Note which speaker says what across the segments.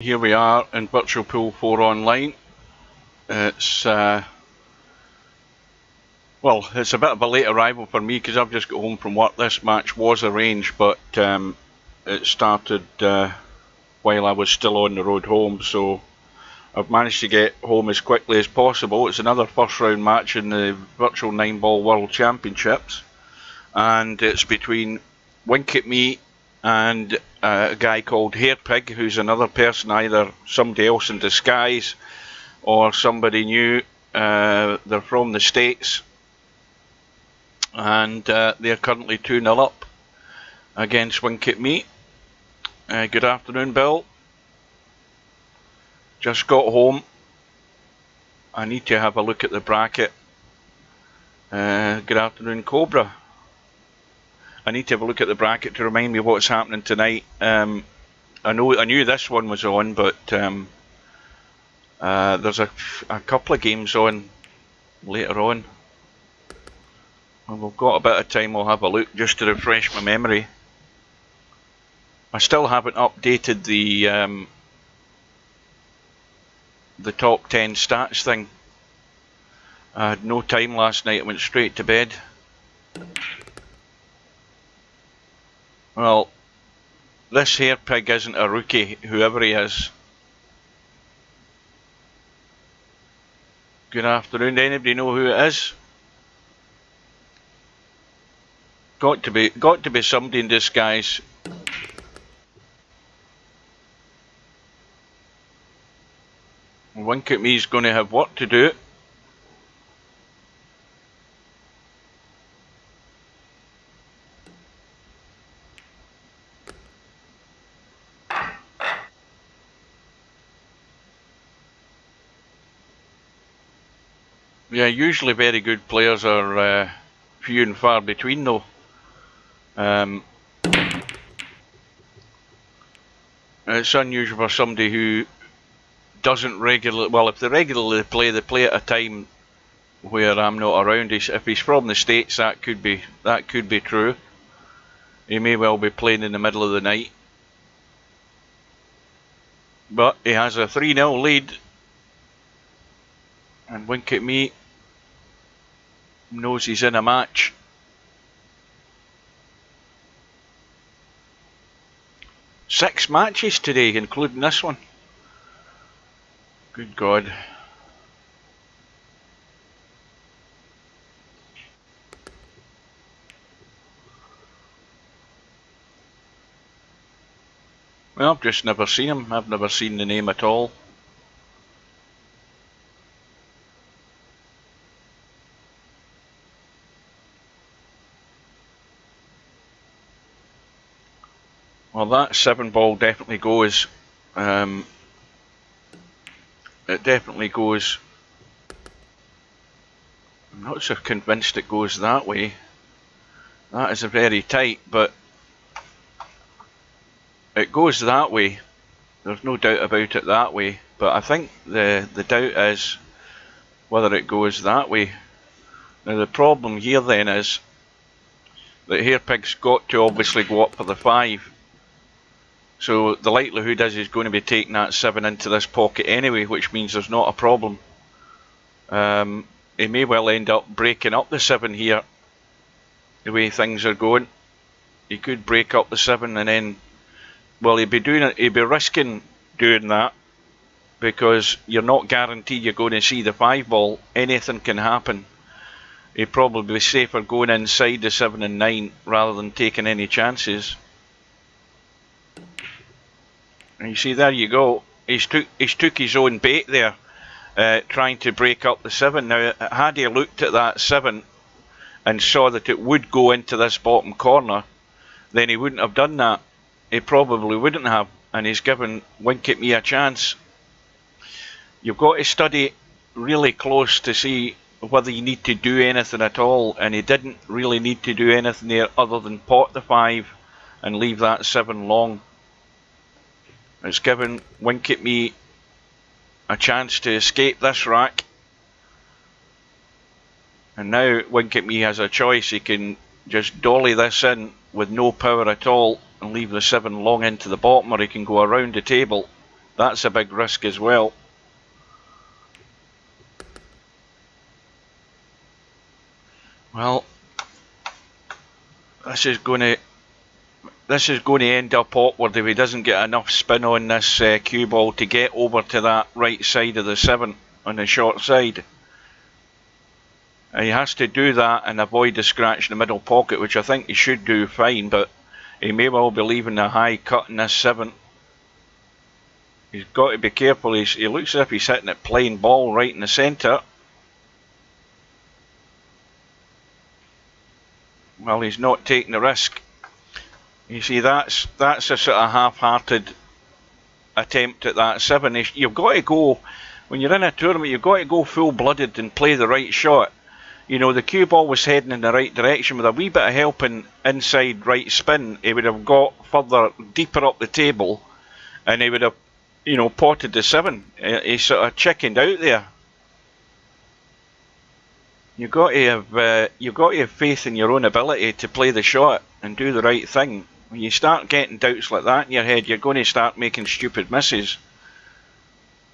Speaker 1: Here we are in Virtual Pool 4 Online. It's well, it's a bit of a late arrival for me because I've just got home from work. This match was arranged, but it started while I was still on the road home, so I've managed to get home as quickly as possible. It's another first round match in the Virtual 9-Ball World Championships, and it's between Winkatme and a guy called Hairpig, who's another person, either somebody else in disguise or somebody new. They're from the States, and they're currently 2-0 up against Winkatme. Good afternoon, Bill. Just got home. I need to have a look at the bracket. Good afternoon, Cobra. I need to have a look at the bracket to remind me what's happening tonight. I knew this one was on, but there's a couple of games on later on. When we've got a bit of time, I'll have a look just to refresh my memory. I still haven't updated the top 10 stats thing. I had no time last night. I went straight to bed. Well, this Hairpig isn't a rookie, whoever he is. Good afternoon. Anybody know who it is? Got to be somebody in disguise. Winkatme's going to have work to do. Yeah, usually very good players are few and far between, though. It's unusual for somebody who doesn't regularly, well, if they regularly play, they play at a time where I'm not around. If he's from the States, that could be true. He may well be playing in the middle of the night. But he has a 3-0 lead. And Winkatme knows he's in a match. Six matches today, including this one. Good God. Well, I've just never seen him. I've never seen the name at all. Well, that 7-ball definitely goes. It definitely goes. I'm not so convinced it goes that way. That is a very tight, but it goes that way. There's no doubt about it that way. But I think the doubt is whether it goes that way. Now the problem here then is that Hairpig's got to obviously go up for the 5. So the likelihood is he's going to be taking that 7 into this pocket anyway, which means there's not a problem. He may well end up breaking up the 7 here, the way things are going. He could break up the 7 and then, well, he'd be risking doing that, because you're not guaranteed you're going to see the 5-ball. Anything can happen. He'd probably be safer going inside the 7 and 9 rather than taking any chances. And you see, there you go. He's took his own bait there, trying to break up the 7. Now, had he looked at that 7 and saw that it would go into this bottom corner, then he wouldn't have done that. He probably wouldn't have, and he's given Winkatme a chance. You've got to study really close to see whether you need to do anything at all, and he didn't really need to do anything there other than pot the 5 and leave that 7 long. It's given Winkatme a chance to escape this rack. And now Winkatme has a choice. He can just dolly this in with no power at all and leave the 7 long into the bottom, or he can go around the table That's a big risk as well. Well, this is going to end up awkward if he doesn't get enough spin on this cue ball to get over to that right side of the 7 on the short side. He has to do that and avoid the scratch in the middle pocket, which I think he should do fine, but he may well be leaving a high cut in this 7. He's got to be careful. He looks as if he's hitting it plain ball right in the centre. Well, he's not taking the risk. You see, that's a sort of half-hearted attempt at that 7. You've got to go, when you're in a tournament, you've got to go full-blooded and play the right shot. You know, the cue ball was heading in the right direction. With a wee bit of helping inside right spin, he would have got further, deeper up the table, and he would have, you know, potted the 7. He sort of chickened out there. You've got to have faith in your own ability to play the shot and do the right thing. When you start getting doubts like that in your head, you're going to start making stupid misses.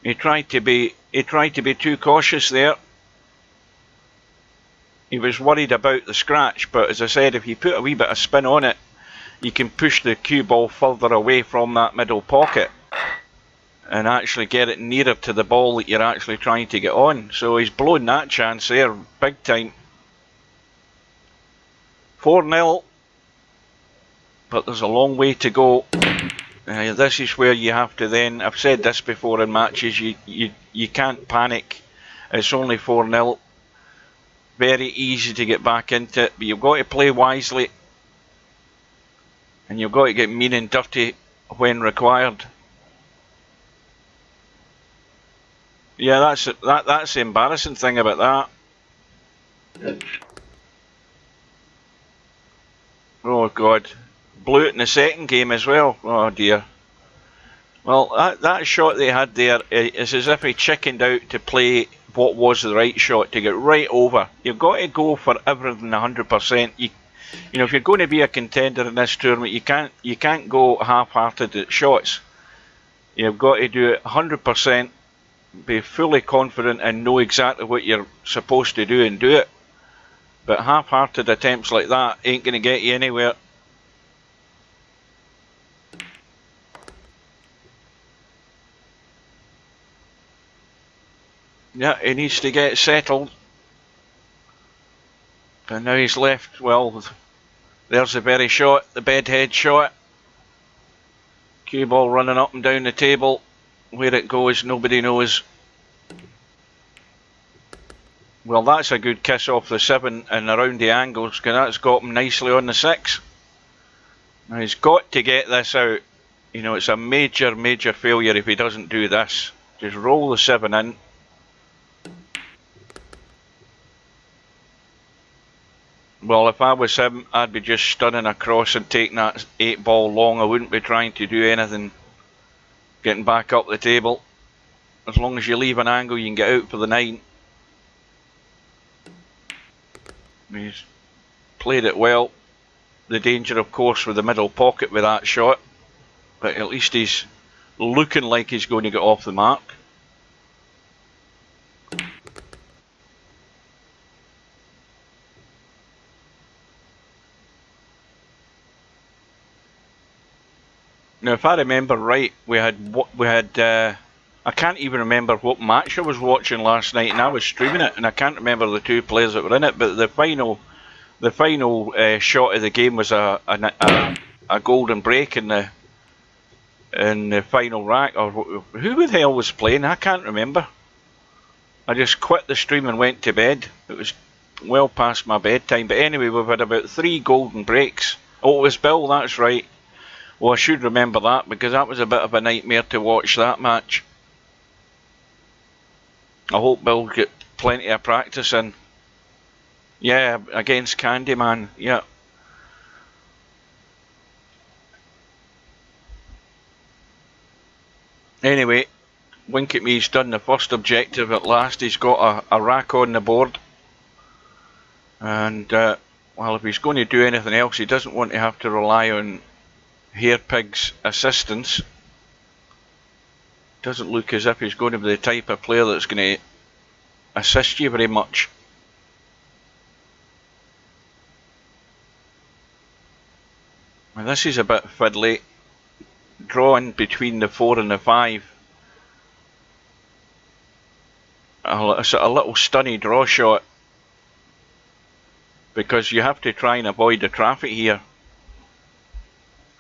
Speaker 1: He tried to be too cautious there. He was worried about the scratch, but as I said, if you put a wee bit of spin on it, you can push the cue ball further away from that middle pocket and actually get it nearer to the ball that you're actually trying to get on. So he's blown that chance there big time. 4-0, but there's a long way to go. This is where you have to then, I've said this before in matches, you can't panic. It's only 4-0. Very easy to get back into it, but you've got to play wisely, and you've got to get mean and dirty when required. Yeah, that's the embarrassing thing about that. Oh God, blew it in the second game as well. Oh dear. Well, that shot they had there is as if he chickened out to play what was the right shot to get right over. You've got to go for everything 100%. You know, if you're going to be a contender in this tournament, you can't go half-hearted at shots. You've got to do it 100%, be fully confident and know exactly what you're supposed to do and do it. But half-hearted attempts like that ain't going to get you anywhere. Yeah, he needs to get settled. And now he's left, well, there's the very shot, the bedhead shot. Cue ball running up and down the table. Where it goes, nobody knows. Well, that's a good kiss off the 7 and around the angles, because that's got him nicely on the 6. Now he's got to get this out. You know, it's a major, major failure if he doesn't do this. Just roll the 7 in. Well, if I was him, I'd be just stunning across and taking that 8 ball long. I wouldn't be trying to do anything getting back up the table. As long as you leave an angle, you can get out for the 9. He's played it well. The danger, of course, with the middle pocket with that shot. But at least he's looking like he's going to get off the mark. Now, if I remember right, we had I can't even remember what match I was watching last night, and I was streaming it, and I can't remember the 2 players that were in it. But the final shot of the game was a golden break in the final rack. Or who the hell was playing? I can't remember. I just quit the stream and went to bed. It was well past my bedtime. But anyway, we've had about 3 golden breaks. Oh, it was Bill. That's right. Well, I should remember that, because that was a bit of a nightmare to watch that match. I hope Bill get plenty of practice in. Yeah, against Candyman, yeah. Anyway, Winkatme's done the first objective at last. He's got a rack on the board. And, well, if he's going to do anything else, he doesn't want to have to rely on Hairpig's assistance. doesn't look as if he's going to be the type of player that's going to assist you very much. And this is a bit fiddly. Drawing between the 4 and the 5. A little stunny draw shot, because you have to try and avoid the traffic here.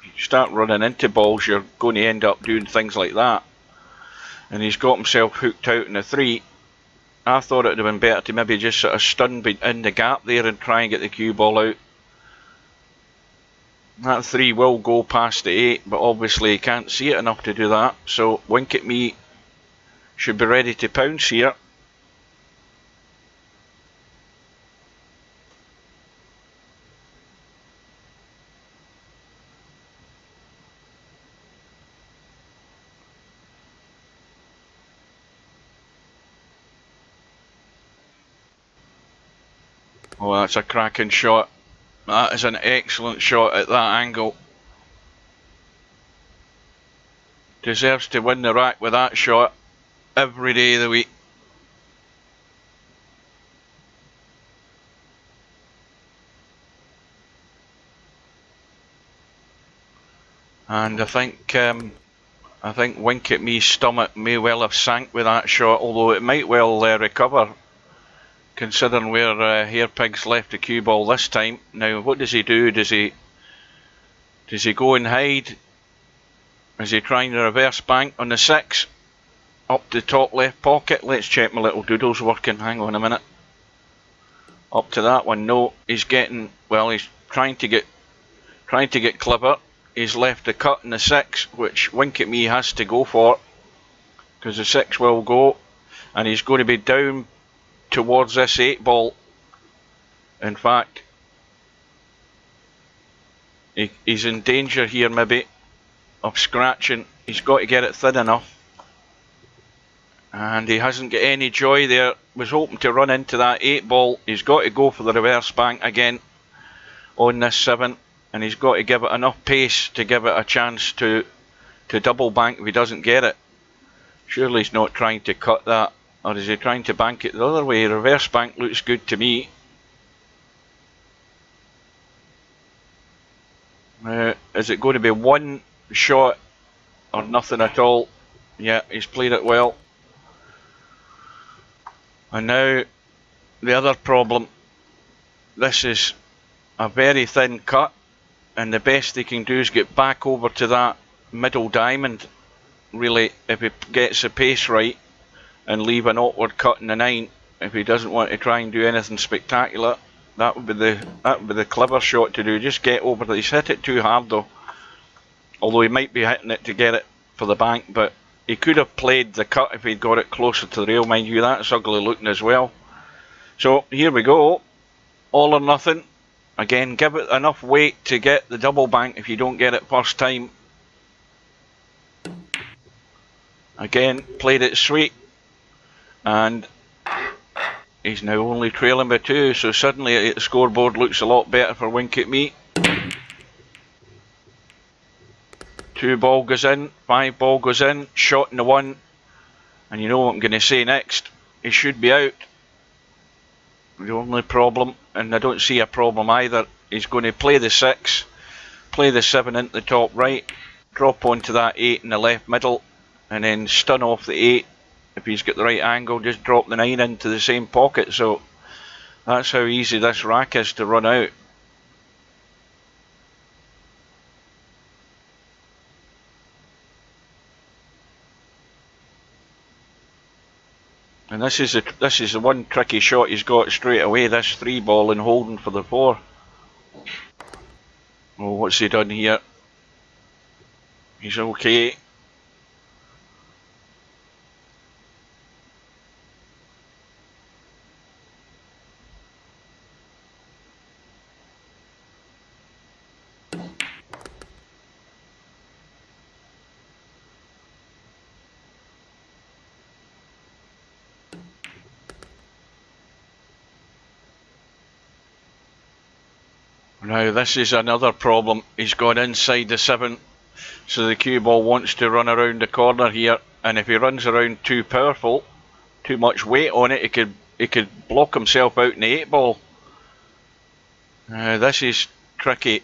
Speaker 1: You start running into balls, you're going to end up doing things like that. And he's got himself hooked out in the 3. I thought it would have been better to maybe just sort of stun in the gap there and try and get the cue ball out. That 3 will go past the 8, but obviously he can't see it enough to do that. So Winkatme should be ready to pounce here. Oh, that's a cracking shot. That is an excellent shot at that angle. Deserves to win the rack with that shot every day of the week. And I think Winkatme's stomach may well have sank with that shot, although it might well recover, considering where Hairpig's left the cue ball this time. Now, what does he do? Does he go and hide? Is he trying to reverse bank on the 6? Up the top left pocket. Let's check my little doodle's working. Hang on a minute. Up to that one. No, he's getting, well, he's trying to get clever. He's left the cut in the 6, which Winkatme has to go for, because the 6 will go, and he's going to be down towards this 8 ball. In fact, he's in danger here maybe of scratching. He's got to get it thin enough, and he hasn't got any joy there. Was hoping to run into that 8 ball. He's got to go for the reverse bank again on this 7, and he's got to give it enough pace to give it a chance to double bank if he doesn't get it. Surely he's not trying to cut that. Or is he trying to bank it the other way? Reverse bank looks good to me. Is it going to be one shot or nothing at all? Yeah, he's played it well. And now the other problem. This is a very thin cut, and the best he can do is get back over to that middle diamond, really, if he gets the pace right, and leave an awkward cut in the 9. If he doesn't want to try and do anything spectacular, that would be the clever shot to do. Just get over there. He's hit it too hard though, although he might be hitting it to get it for the bank, but he could have played the cut if he'd got it closer to the rail. Mind you, that's ugly looking as well. So here we go, all or nothing. Again, give it enough weight to get the double bank if you don't get it first time. Again, played it sweet, and he's now only trailing by 2, so suddenly the scoreboard looks a lot better for Winkatme. 2 ball goes in, 5 ball goes in, shot in the 1, and you know what I'm going to say next. He should be out. The only problem, and I don't see a problem either, he's going to play the 6, play the 7 into the top right, drop onto that 8 in the left middle, and then stun off the 8. If he's got the right angle, just drop the 9 into the same pocket. So that's how easy this rack is to run out. And this is the one tricky shot he's got straight away, this 3 ball and holding for the 4. Oh, what's he done here? He's okay. Now this is another problem. He's gone inside the 7, so the cue ball wants to run around the corner here, and if he runs around too powerful, too much weight on it, he could block himself out in the 8-ball. This is tricky.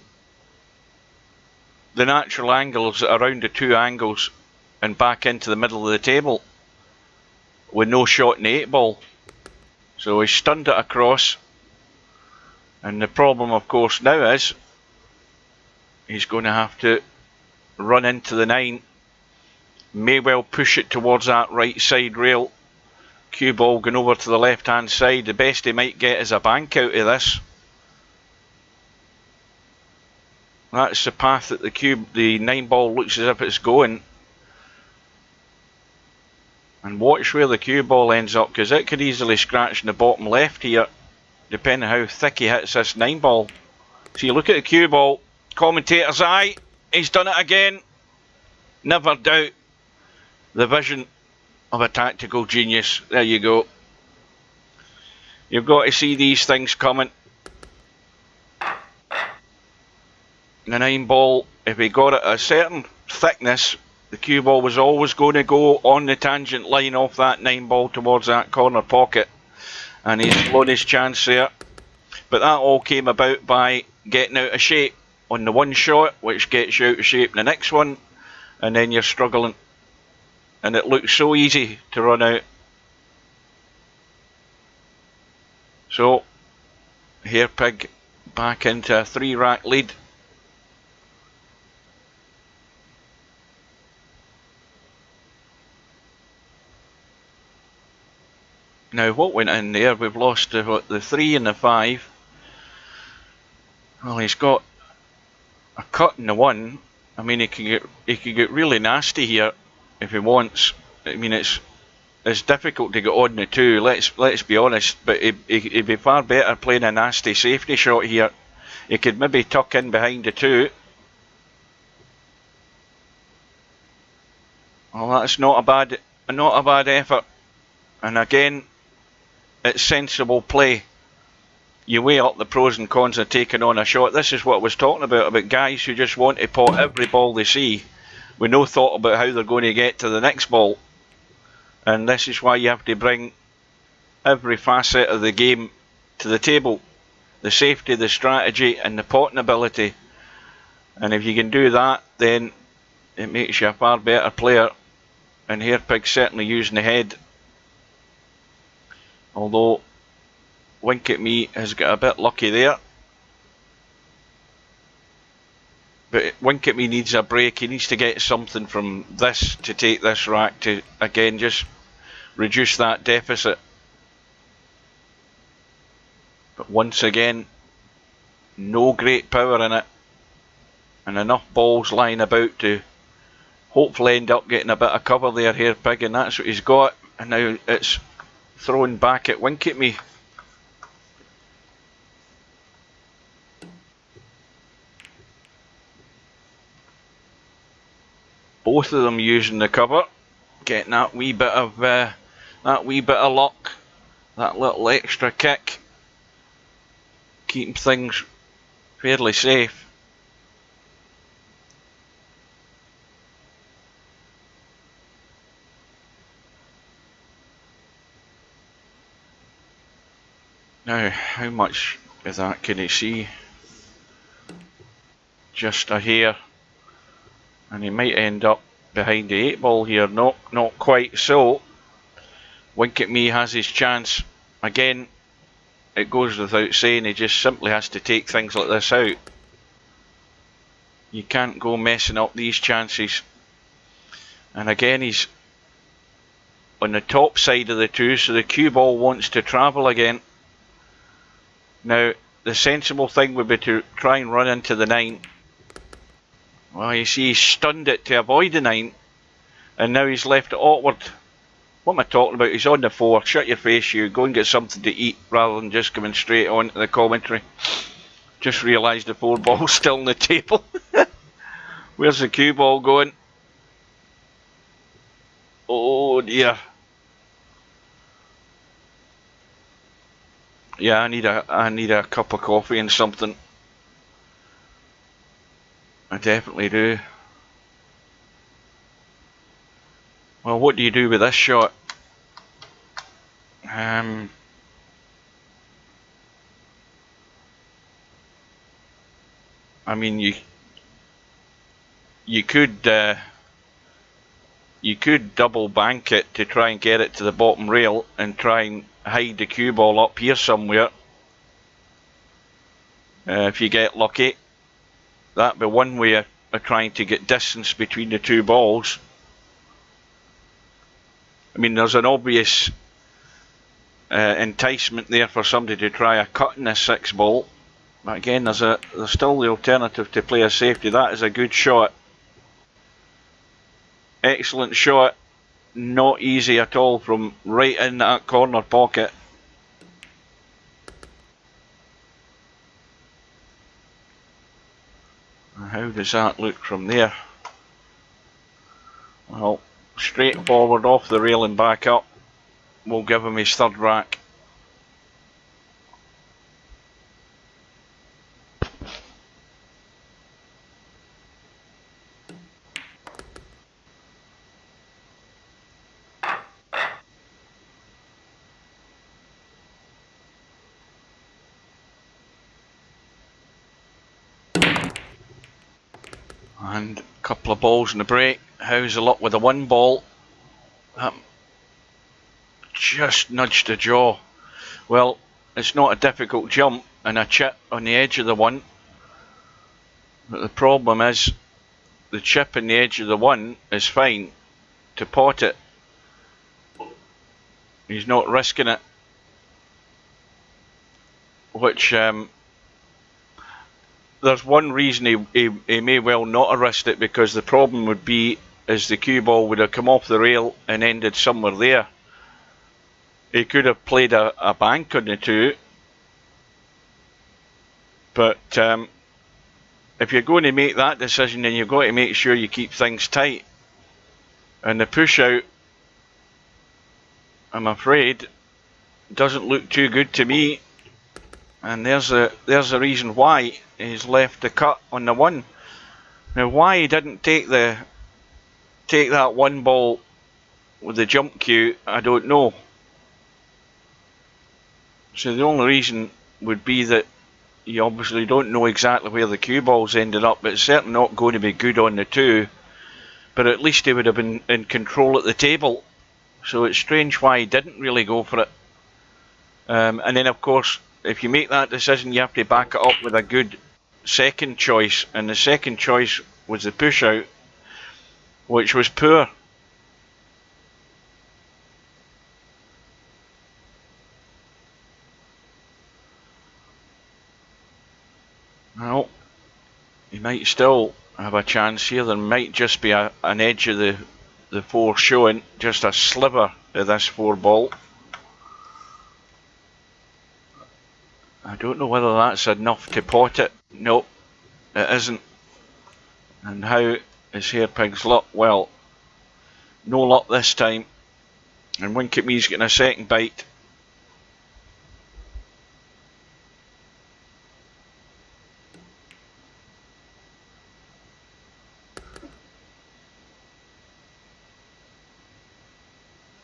Speaker 1: The natural angles around the 2 angles and back into the middle of the table with no shot in the 8-ball. So he's stunned it across, and the problem of course now is he's going to have to run into the 9, may well push it towards that right side rail. Cue ball going over to the left hand side. The best he might get is a bank out of this. That's the path that the 9-ball looks as if it's going. And watch where the cue ball ends up, because it could easily scratch in the bottom left here, depending how thick he hits this 9-ball. So you look at the cue ball, commentator's eye, he's done it again. Never doubt the vision of a tactical genius. There you go. You've got to see these things coming. The 9-ball, if he got it a certain thickness, the cue ball was always going to go on the tangent line off that 9-ball towards that corner pocket, and he's blown his chance there. But that all came about by getting out of shape on the one shot, which gets you out of shape in the next one, and then you're struggling, and it looks so easy to run out. So Hairpig back into a 3-rack lead. Now what went in there? We've lost the 3 and the 5. Well, he's got a cut in the 1. I mean, he can get really nasty here if he wants. I mean, it's difficult to get on the 2. Let's be honest. But he'd be far better playing a nasty safety shot here. He could maybe tuck in behind the 2. Well, that's not a bad effort. And again, it's sensible play. You weigh up the pros and cons of taking on a shot. This is what I was talking about guys who just want to pot every ball they see with no thought about how they're going to get to the next ball. And this is why you have to bring every facet of the game to the table. The safety, the strategy and the potting ability. And if you can do that, then it makes you a far better player. And Hairpig's certainly using the head. Although Winkatme has got a bit lucky there. But Winkatme needs a break. He needs to get something from this to take this rack to, again, just reduce that deficit. But once again, no great power in it. And enough balls lying about to hopefully end up getting a bit of cover there, Hairpig, and that's what he's got. And now it's thrown back at Winkatme. Both of them using the cover, getting that wee bit of luck, that little extra kick, keeping things fairly safe. Now, how much of that can he see? Just a hair. And he might end up behind the 8-ball here. No, not quite so. Winkatme has his chance. Again, it goes without saying, he just simply has to take things like this out. You can't go messing up these chances. And again, he's on the top side of the 2, so the cue ball wants to travel again. Now, the sensible thing would be to try and run into the 9. Well, you see, he stunned it to avoid the 9, and now he's left it awkward. What am I talking about? He's on the 4. Shut your face, you. Go and get something to eat rather than just coming straight on to the commentary. Just realised the 4 ball's still on the table. Where's the cue ball going? Oh dear. Yeah, I need a cup of coffee and something. I definitely do. Well, what do you do with this shot? I mean, you could double bank it to try and get it to the bottom rail and try and hide the cue ball up here somewhere. If you get lucky, that'd be one way of trying to get distance between the two balls. I mean, there's an obvious enticement there for somebody to try a cut in this 6 ball. But again, there's still the alternative to play a safety. That is a good shot. Excellent shot. Not easy at all from right in that corner pocket. How does that look from there? Well, straight forward off the rail and back up. We'll give him his 3rd rack. And a couple of balls in the break. How's the luck with the 1 ball? Just nudged the jaw. Well, it's not a difficult jump and a chip on the edge of the 1. But the problem is the chip on the edge of the 1 is fine to pot it. He's not risking it. Which there's one reason he may well not have risked it, because the problem would be is the cue ball would have come off the rail and ended somewhere there. He could have played a bank on the 2, but if you're going to make that decision, then you've got to make sure you keep things tight. And the push out, I'm afraid, doesn't look too good to me. And there's a reason why he's left the cut on the 1. Now, why he didn't take that 1 ball with the jump cue, I don't know. So the only reason would be that you obviously don't know exactly where the cue balls ended up, but it's certainly not going to be good on the 2. But at least he would have been in control at the table. So it's strange why he didn't really go for it. And then, of course, if you make that decision, you have to back it up with a good second choice. And the second choice was the push out, which was poor. Well, he might still have a chance here. There might just be an edge of the 4 showing, just a sliver of this 4 ball. I don't know whether that's enough to pot it. Nope, it isn't. And how is Hairpig's luck? Well, no luck this time. And Winkatme's getting a second bite.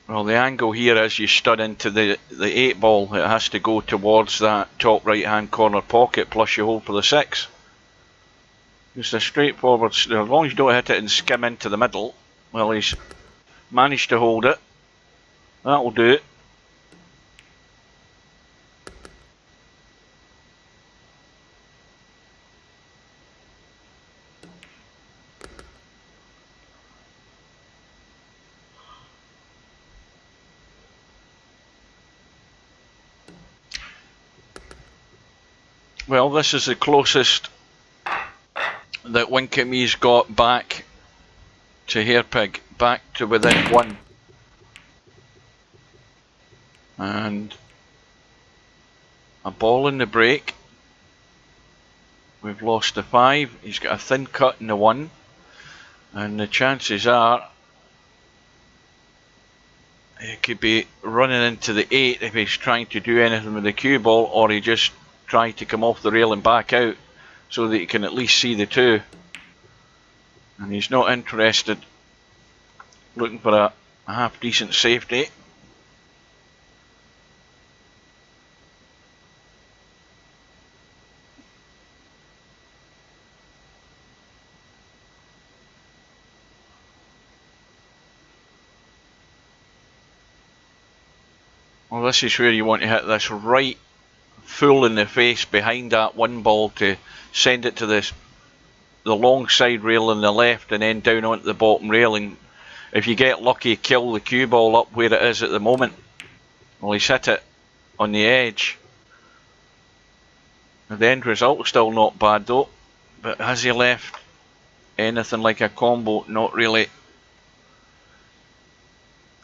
Speaker 1: Well, the angle here is you stud into the 8 ball. It has to go towards that top right hand corner pocket, plus you hold for the 6. Just a straightforward, as long as you don't hit it and skim into the middle. Well, he's managed to hold it. That'll do it. Well, this is the closest that Winkatme's got back to Hairpig, back to within 1. And a ball in the break. We've lost the 5. He's got a thin cut in the 1. And the chances are he could be running into the 8 if he's trying to do anything with the cue ball, or he just try to come off the rail and back out so that you can at least see the 2. And he's not interested, looking for a half decent safety. Well, this is where you want to hit this right full in the face behind that one ball to send it to the long side rail on the left and then down onto the bottom railing. If you get lucky, kill the cue ball up where it is at the moment. Well, he's hit it on the edge. The end result still not bad though, but has he left anything like a combo? Not really.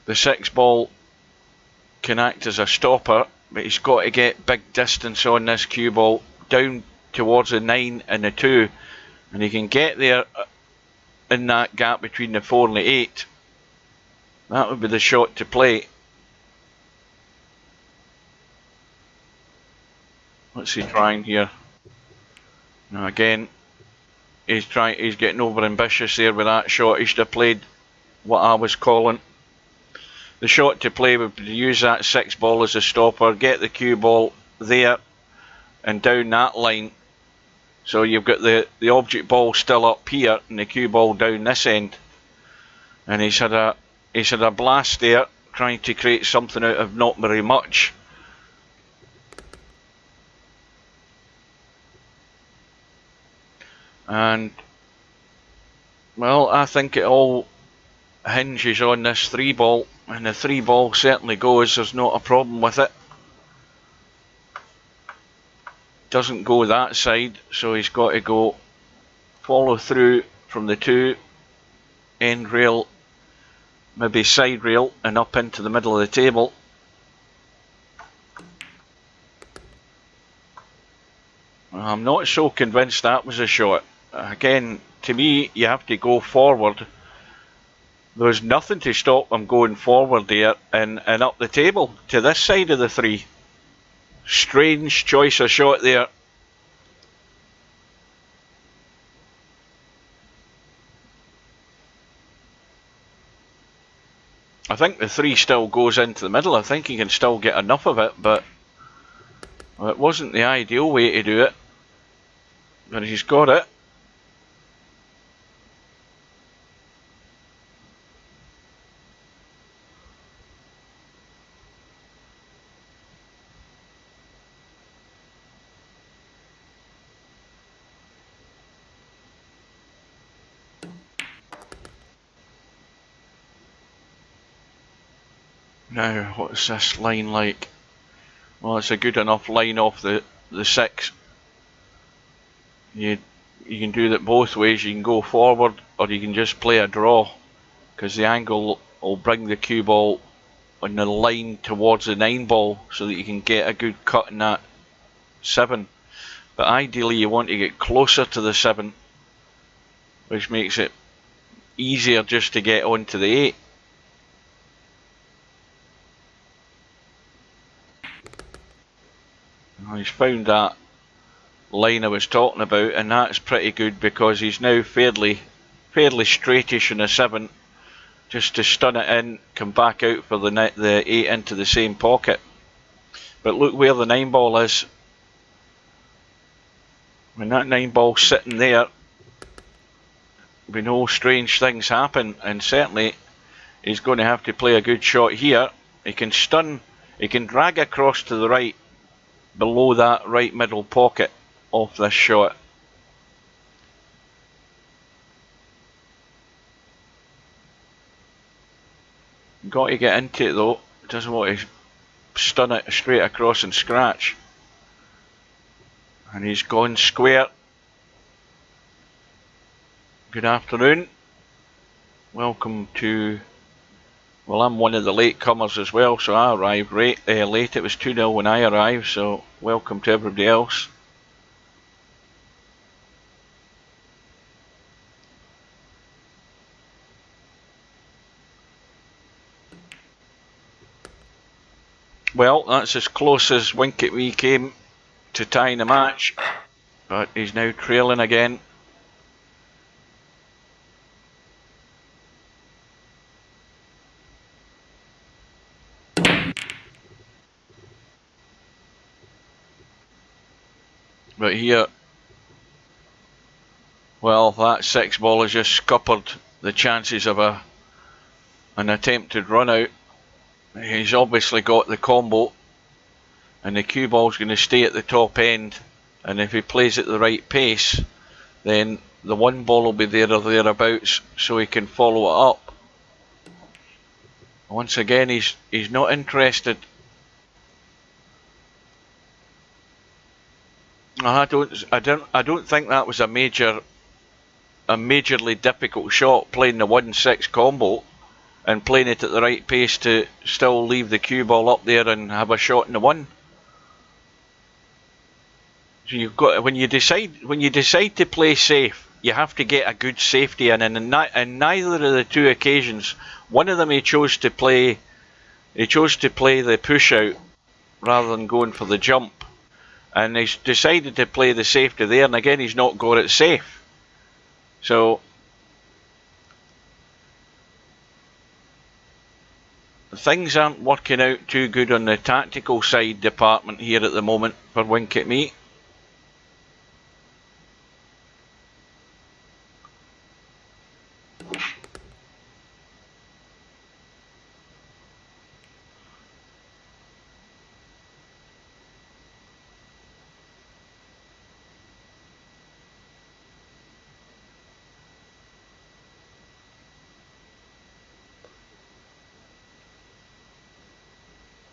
Speaker 1: The 6 ball can act as a stopper, but he's got to get big distance on this cue ball down towards the 9 and the 2, and he can get there in that gap between the 4 and the 8. That would be the shot to play. What's he trying here? Now again, he's getting over ambitious there with that shot. He should have played what I was calling. The shot to play would be to use that 6 ball as a stopper, get the cue ball there and down that line. So you've got the object ball still up here and the cue ball down this end. And he's had a blast there, trying to create something out of not very much. And well, I think it all hinges on this 3 ball, and the 3 ball certainly goes. There's not a problem with it. Doesn't go that side, so he's got to go follow through from the 2 end rail, maybe side rail, and up into the middle of the table. I'm not so convinced that was a shot. Again, to me, you have to go forward. There's nothing to stop him going forward there and up the table to this side of the 3. Strange choice of shot there. I think the 3 still goes into the middle. I think he can still get enough of it, but well, it wasn't the ideal way to do it. But he's got it. Now, what's this line like? Well, it's a good enough line off the 6. You can do that both ways. You can go forward or you can just play a draw, because the angle will bring the cue ball on the line towards the 9 ball so that you can get a good cut in that 7. But ideally you want to get closer to the 7, which makes it easier just to get onto the 8. He's found that line I was talking about, and that's pretty good because he's now fairly straightish in the 7, just to stun it in, come back out for the 8 into the same pocket. But look where the 9 ball is. When that 9 ball's sitting there, we know strange things happen, and certainly he's going to have to play a good shot here. He can stun, he can drag across to the right below that right middle pocket off this shot. Got to get into it though. Doesn't want to stun it straight across and scratch. And he's gone square. Good afternoon. Welcome to... Well, I'm one of the late comers as well, so I arrived late. It was 2-0 when I arrived, so welcome to everybody else. Well, that's as close as Winkatme came to tying the match, but he's now trailing again. But here, well, that 6 ball has just scuppered the chances of an attempted run out. He's obviously got the combo, and the cue ball's going to stay at the top end, and if he plays at the right pace, then the 1 ball will be there or thereabouts, so he can follow it up. Once again, he's not interested. I don't think that was a majorly difficult shot, playing the 1-6 combo and playing it at the right pace to still leave the cue ball up there and have a shot in the 1. So you've got, when you decide to play safe, you have to get a good safety in, and in neither of the 2 occasions, one of them he chose to play the push out rather than going for the jump, and he's decided to play the safety there, and again he's not got it safe. So things aren't working out too good on the tactical side department here at the moment for Winkatme.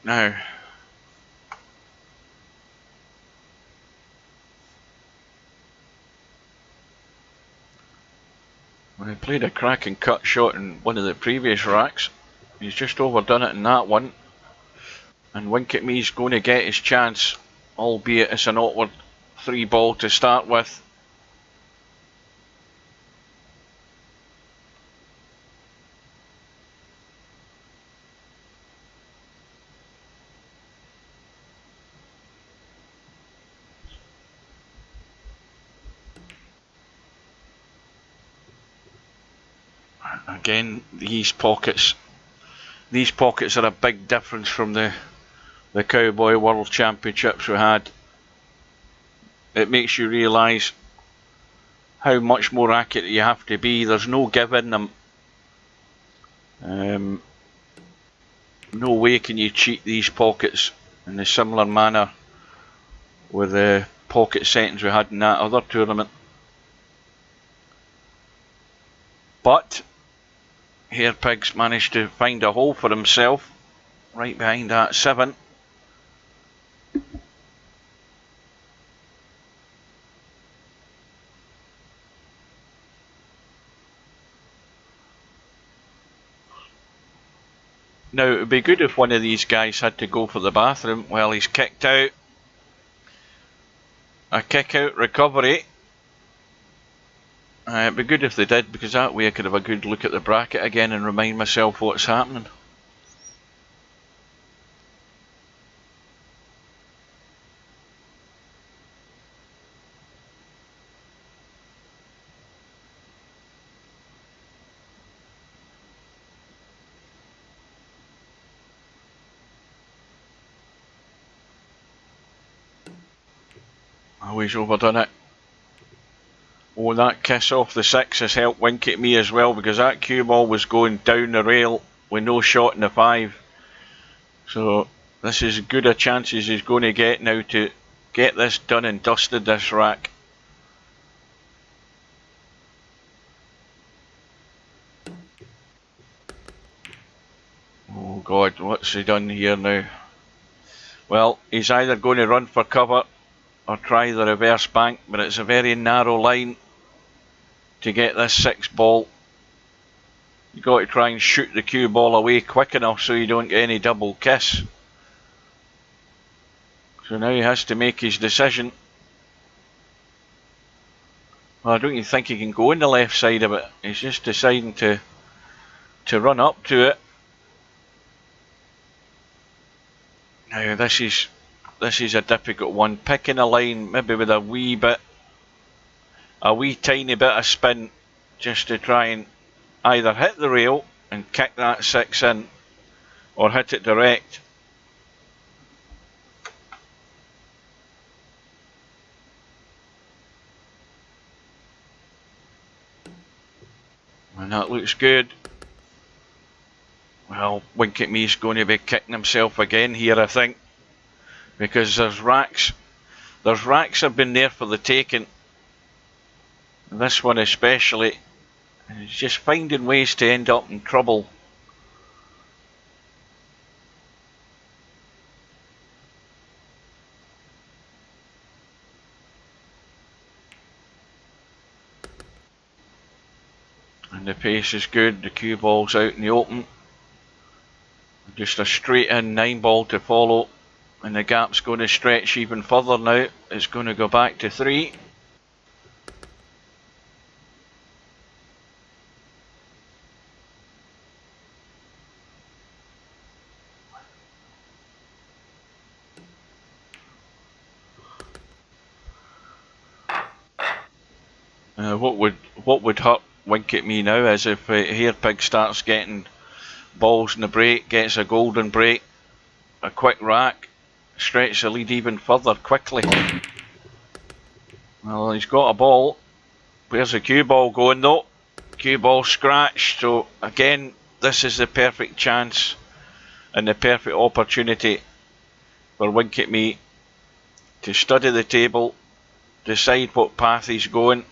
Speaker 1: Now, when he played a cracking cut shot in one of the previous racks, he's just overdone it in that one, and Winkatme's going to get his chance, albeit it's an awkward 3 ball to start with. Again, these pockets are a big difference from the Cowboy World Championships we had. It makes you realise how much more accurate you have to be. There's no give in them. No way can you cheat these pockets in a similar manner with the pocket settings we had in that other tournament. But Hairpig's managed to find a hole for himself right behind that 7. Now it would be good if one of these guys had to go for the bathroom while he's kicked out. A kick out recovery. It'd be good if they did, because that way I could have a good look at the bracket again and remind myself what's happening. Oh, he's overdone it. Oh, that kiss off the 6 has helped Winkatme as well, because that cue ball was going down the rail with no shot in the 5. So this is as good a chance as he's going to get now to get this done and dusted, this rack. Oh God, what's he done here now? Well, he's either going to run for cover or try the reverse bank, but it's a very narrow line to get this 6 ball. You've got to try and shoot the cue ball away quick enough so you don't get any double kiss. So now he has to make his decision. Well, I don't even think he can go on the left side of it. He's just deciding to run up to it. Now this is a difficult one. Picking a line maybe with a wee tiny bit of spin, just to try and either hit the rail and kick that 6 in, or hit it direct. That looks good. Well, Winkatme's going to be kicking himself again here, I think, because there's racks have been there for the taking. This one especially, and he's just finding ways to end up in trouble. And the pace is good, the cue ball's out in the open. Just a straight in 9 ball to follow, and the gap's going to stretch even further now. It's going to go back to 3. What would hurt Winkatme now is if Hairpig starts getting balls in the break, gets a golden break, a quick rack, stretch the lead even further quickly. Well, he's got a ball. Where's the cue ball going though? Cue ball scratched. So again, this is the perfect chance and the perfect opportunity for Winkatme to study the table, decide what path he's going,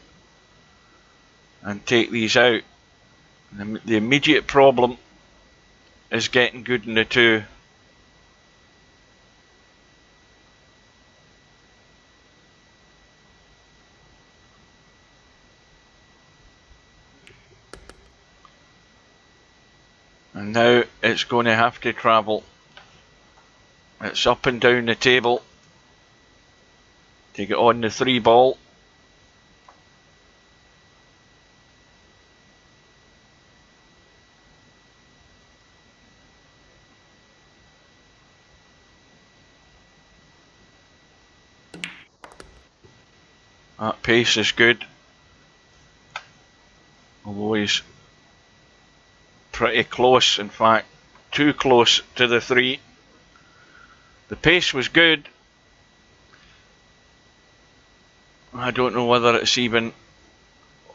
Speaker 1: and take these out. The immediate problem is getting good in the 2. And now it's going to have to travel. It's up and down the table to get on the 3 ball. That pace is good, although he's pretty close, in fact too close to the 3. The pace was good. I don't know whether it's even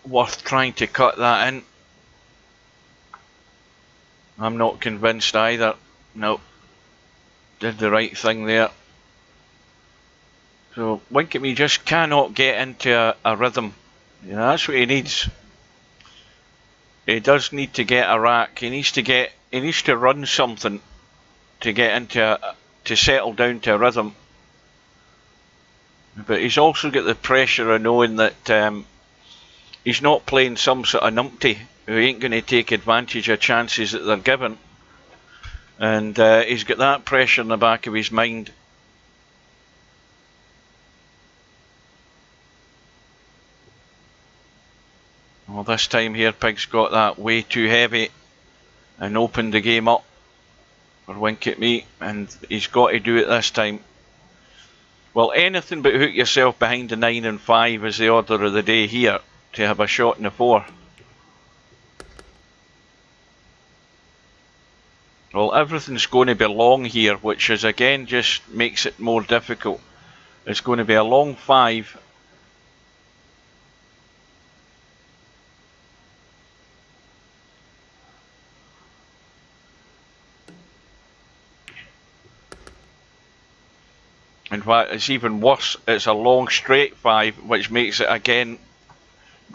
Speaker 1: worth trying to cut that in. I'm not convinced either. No, did the right thing there. So Winkatme just cannot get into a rhythm. You know, that's what he needs. He does need to get a rack. He needs to run something to get into to settle down to a rhythm. But he's also got the pressure of knowing that he's not playing some sort of numpty who ain't going to take advantage of chances that they're given. And he's got that pressure in the back of his mind. Well, this time Hairpig's got that way too heavy and opened the game up for Winkatme, and he's got to do it this time. Well, anything but hook yourself behind the 9 and 5 is the order of the day here to have a shot in the 4. Well, everything's going to be long here, which is again just makes it more difficult. It's going to be a long 5. In fact, it's even worse. It's a long straight 5, which makes it again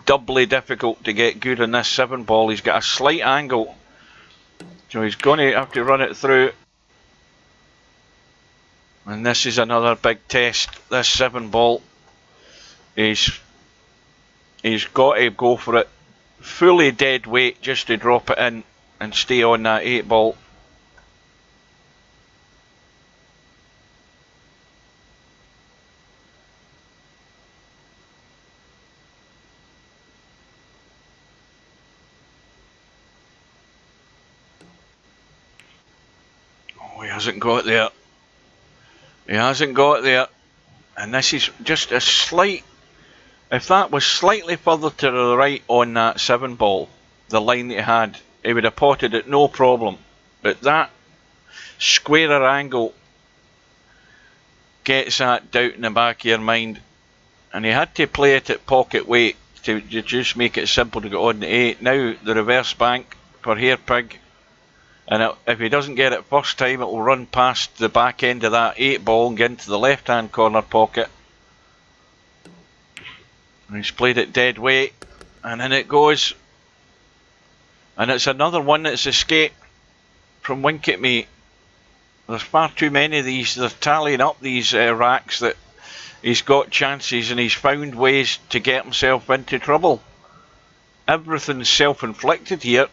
Speaker 1: doubly difficult to get good on this 7 ball. He's got a slight angle, so he's going to have to run it through. And this is another big test. This 7 ball, he's got to go for it fully dead weight just to drop it in and stay on that 8 ball. He hasn't got there. He hasn't got there. And this is just a slight... If that was slightly further to the right on that 7 ball, the line that he had, he would have potted it no problem. But that squarer angle gets that doubt in the back of your mind. And he had to play it at pocket weight to just make it simple to get on the 8. Now the reverse bank for Hairpig, and if he doesn't get it first time, it will run past the back end of that 8 ball and get into the left hand corner pocket. And he's played it dead weight, and in it goes. And it's another one that's escaped from Winkatme. There's far too many of these. They're tallying up these racks that he's got chances, and he's found ways to get himself into trouble. Everything's self-inflicted here.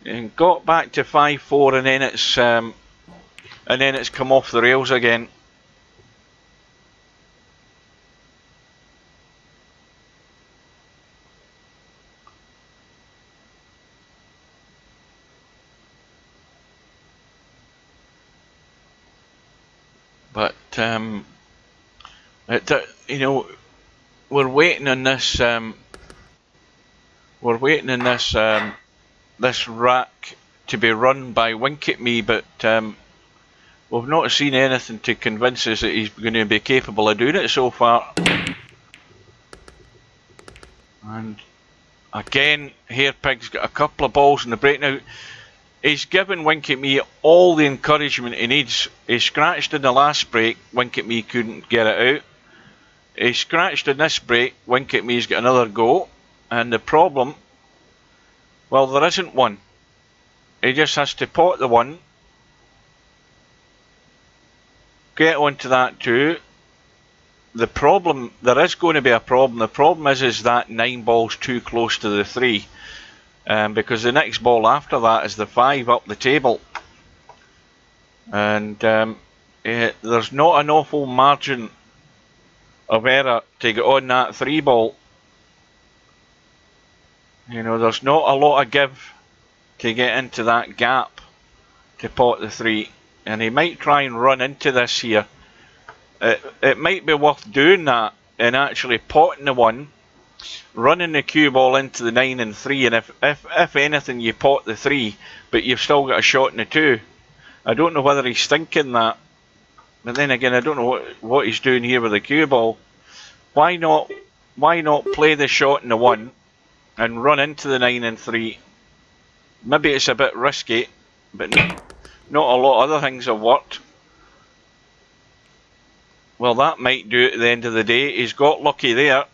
Speaker 1: And got back to 5-4, and then it's come off the rails again. But you know, we're waiting on this. We're waiting on this this rack to be run by Winkatme, but we've not seen anything to convince us that he's going to be capable of doing it so far. And again, Hairpig's got a couple of balls in the break now. He's given Winkatme all the encouragement he needs. He scratched in the last break, Winkatme couldn't get it out. He scratched in this break, Winkatme's got another go. And the problem, well, there isn't one. He just has to pot the one, get onto that 2. The problem, there is going to be a problem. The problem is that 9 ball's too close to the 3. Because the next ball after that is the 5 up the table, and there's not an awful margin of error to get on that 3 ball. You know, there's not a lot of give to get into that gap to pot the 3, and he might try and run into this here. It might be worth doing that and actually potting the 1. Running the cue ball into the 9 and 3, and if anything, you pot the 3, but you've still got a shot in the 2. I don't know whether he's thinking that, but then again, I don't know what he's doing here with the cue ball. Why not play the shot in the 1 and run into the 9 and 3? Maybe it's a bit risky, but not a lot of other things have worked. Well, that might do it at the end of the day. He's got lucky there.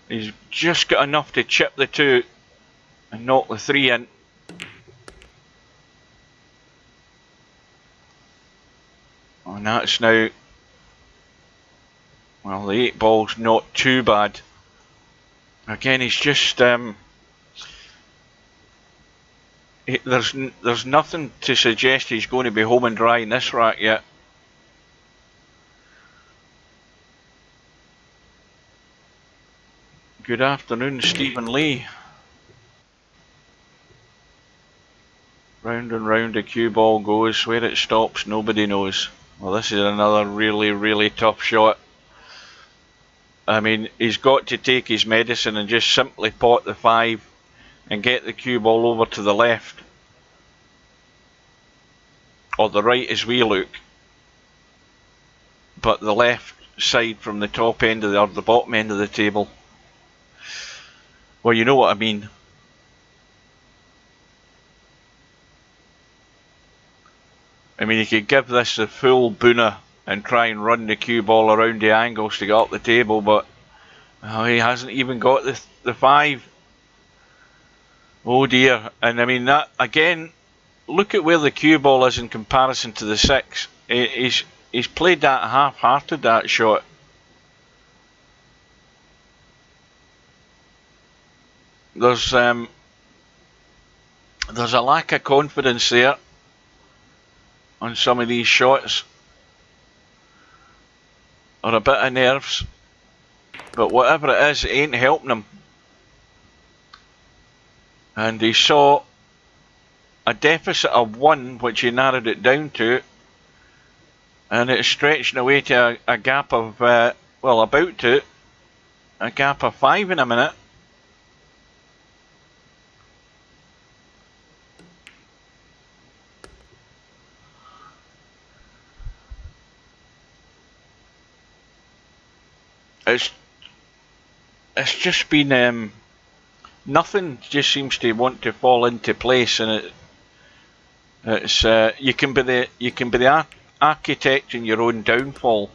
Speaker 1: He's just got enough to chip the 2 and knock the 3 in. And that's now, well, the 8 ball's not too bad. Again, he's just there's nothing to suggest he's going to be home and dry in this rack yet. Good afternoon, Stephen Lee. Round and round the cue ball goes. Where it stops, nobody knows. Well, this is another really, really tough shot. I mean, he's got to take his medicine and just simply pot the 5 and get the cue ball over to the left. Or the right as we look. But the left side from the top end of or the bottom end of the table. Well, you know what I mean. I mean, you could give this the full boona and try and run the cue ball around the angles to get up the table, but he hasn't even got the 5. Oh dear. And I mean, that again, look at where the cue ball is in comparison to the 6. He's played that half-hearted, that shot. There's a lack of confidence there on some of these shots, or a bit of nerves, but whatever it is, it ain't helping him. And he saw a deficit of 1, which he narrowed it down to, and it's stretching away to a gap of, well, about to a gap of 5 in a minute. it's just been nothing just seems to want to fall into place, and it's you can be the architect in your own downfall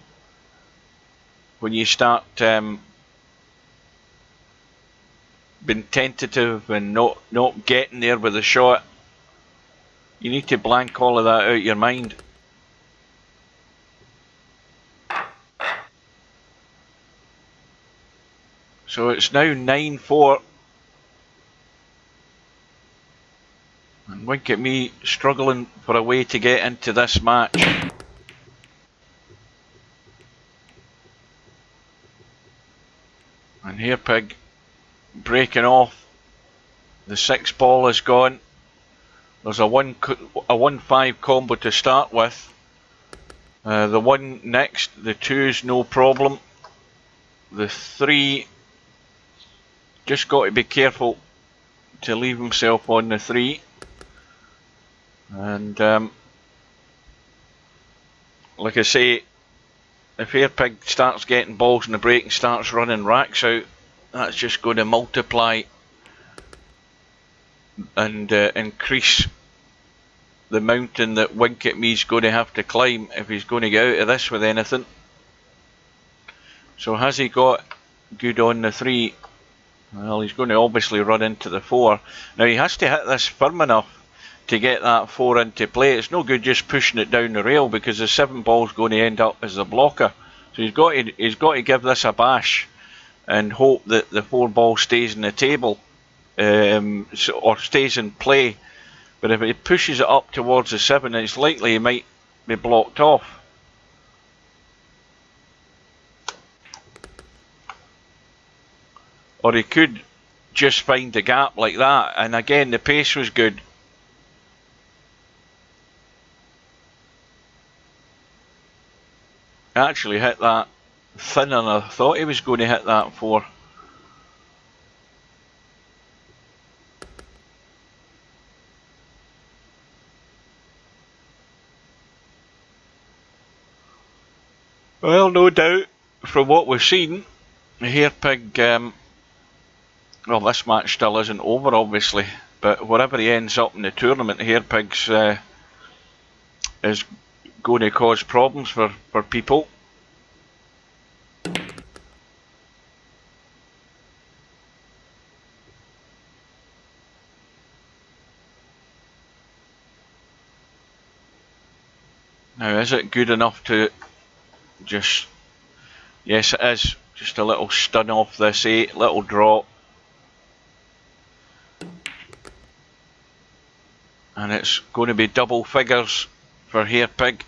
Speaker 1: when you start being tentative and not getting there with a shot. You need to blank all of that out of your mind. So it's now 9-4. And Winkatme struggling for a way to get into this match. And Hairpig breaking off. The 6 ball is gone. There's a 1-5 combo to start with. The 1 next, the 2's no problem. The 3, just got to be careful to leave himself on the 3. And like I say, if Hairpig starts getting balls in the break and starts running racks out, that's just going to multiply and increase the mountain that Winkatme's going to have to climb if he's going to get out of this with anything. So has he got good on the 3? Well, he's going to obviously run into the 4. Now he has to hit this firm enough to get that 4 into play. It's no good just pushing it down the rail, because the 7 ball's going to end up as a blocker. So he's got to give this a bash and hope that the 4 ball stays in the table, or stays in play. But if he pushes it up towards the 7, it's likely he might be blocked off. Or he could just find a gap like that, and again the pace was good. Actually hit that thinner than I thought he was going to hit that 4. Well, no doubt from what we've seen, Hairpig, well, this match still isn't over obviously, but wherever he ends up in the tournament, Hairpig's is going to cause problems for people. Now, is it good enough to just... Yes, it is. Just a little stun off this 8, little drop. And it's going to be double figures for Hairpig.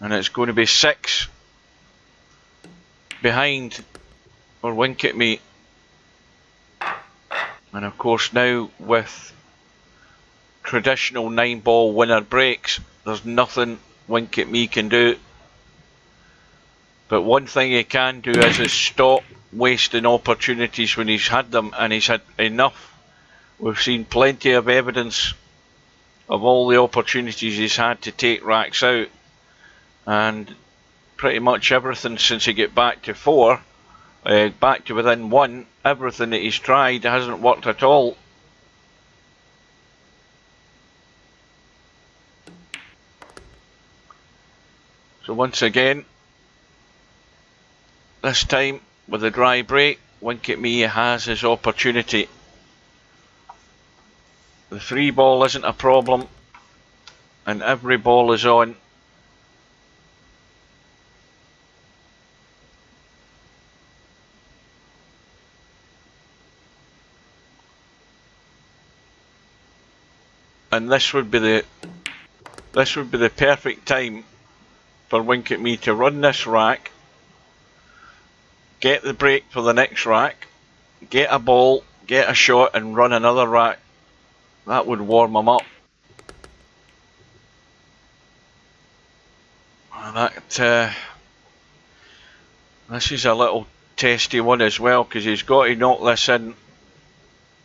Speaker 1: And it's going to be 6 behind for Winkatme. And of course now with traditional 9 ball winner breaks, there's nothing Winkatme can do. But one thing he can do is stop wasting opportunities when he's had them, and he's had enough. We've seen plenty of evidence of all the opportunities he's had to take racks out, and pretty much everything since he got back to 4, back to within 1, everything that he's tried hasn't worked at all. So once again, this time with a dry break, Winkatme has his opportunity. The 3 ball isn't a problem, and every ball is on. And this would be the perfect time for Winkatme to run this rack, get the break for the next rack, get a ball, get a shot, and run another rack. That would warm him up. This is a little testy one as well, because he's got to knock this in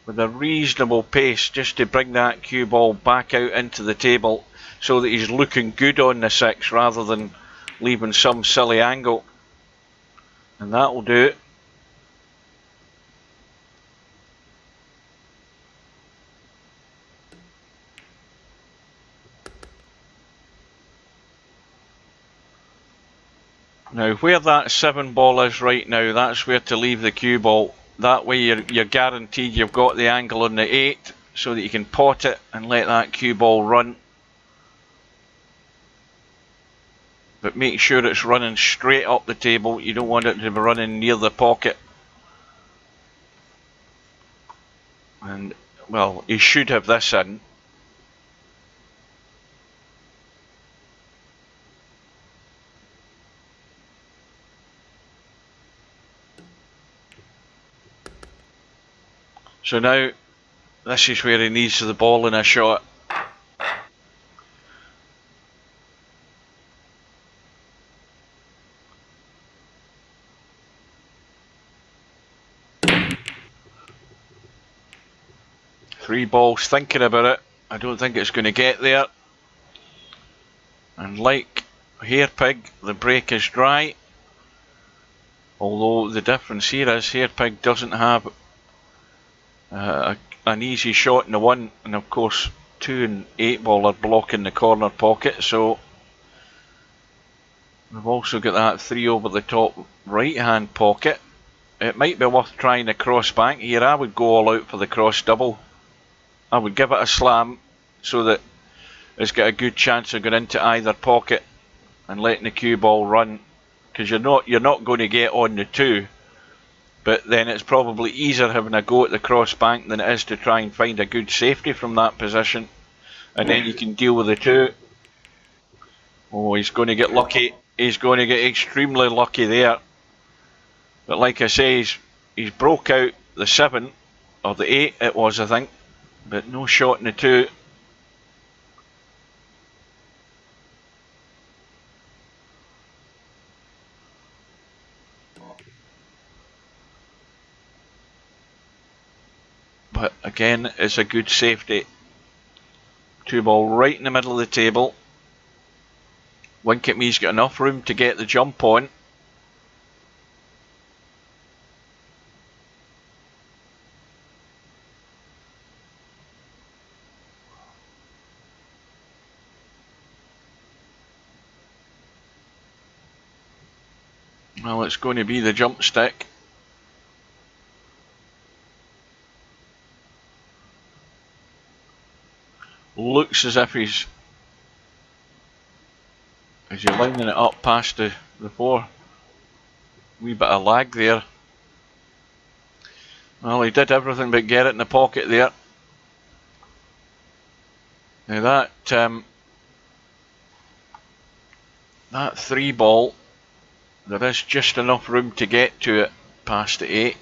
Speaker 1: with a reasonable pace just to bring that cue ball back out into the table, so that he's looking good on the 6 rather than leaving some silly angle. And that will do it. Now where that 7 ball is right now, that's where to leave the cue ball. That way you're guaranteed you've got the angle on the 8 so that you can pot it and let that cue ball run. But make sure it's running straight up the table. You don't want it to be running near the pocket. And well, you should have this in. So now, this is where he needs the ball in a shot. Three balls, thinking about it. I don't think it's going to get there. And like Hairpig, the break is dry. Although the difference here is Hairpig doesn't have an easy shot in the 1, and of course 2 and 8 ball are blocking the corner pocket, so we've also got that 3 over the top right hand pocket. It might be worth trying the cross bank here. I would go all out for the cross double. I would give it a slam so that it's got a good chance of going into either pocket and letting the cue ball run, because you're not going to get on the 2. But then it's probably easier having a go at the cross bank than it is to try and find a good safety from that position. And then you can deal with the 2. Oh, he's going to get lucky. He's going to get extremely lucky there. But like I say, he's broke out the 7, or the 8 it was, I think. But no shot in the 2. But again, it's a good safety. 2 ball right in the middle of the table. Winkatme's got enough room to get the jump on. Well, it's going to be the jump stick. Looks as if he's lining it up past the 4. Wee bit of lag there. Well, he did everything but get it in the pocket there. Now that 3 ball, there is just enough room to get to it past the 8.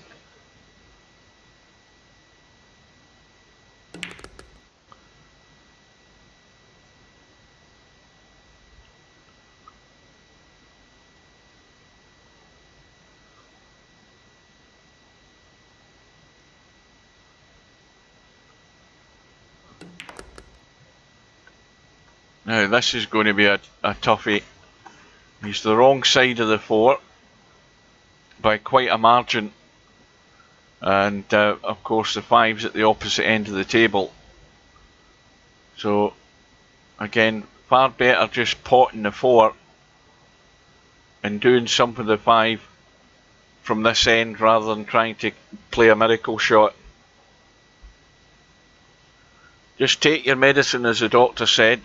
Speaker 1: Now this is going to be a toughie. He's the wrong side of the 4 by quite a margin, and of course the 5's at the opposite end of the table. So again, far better just potting the 4 and doing some with the 5 from this end rather than trying to play a miracle shot. Just take your medicine, as the doctor said,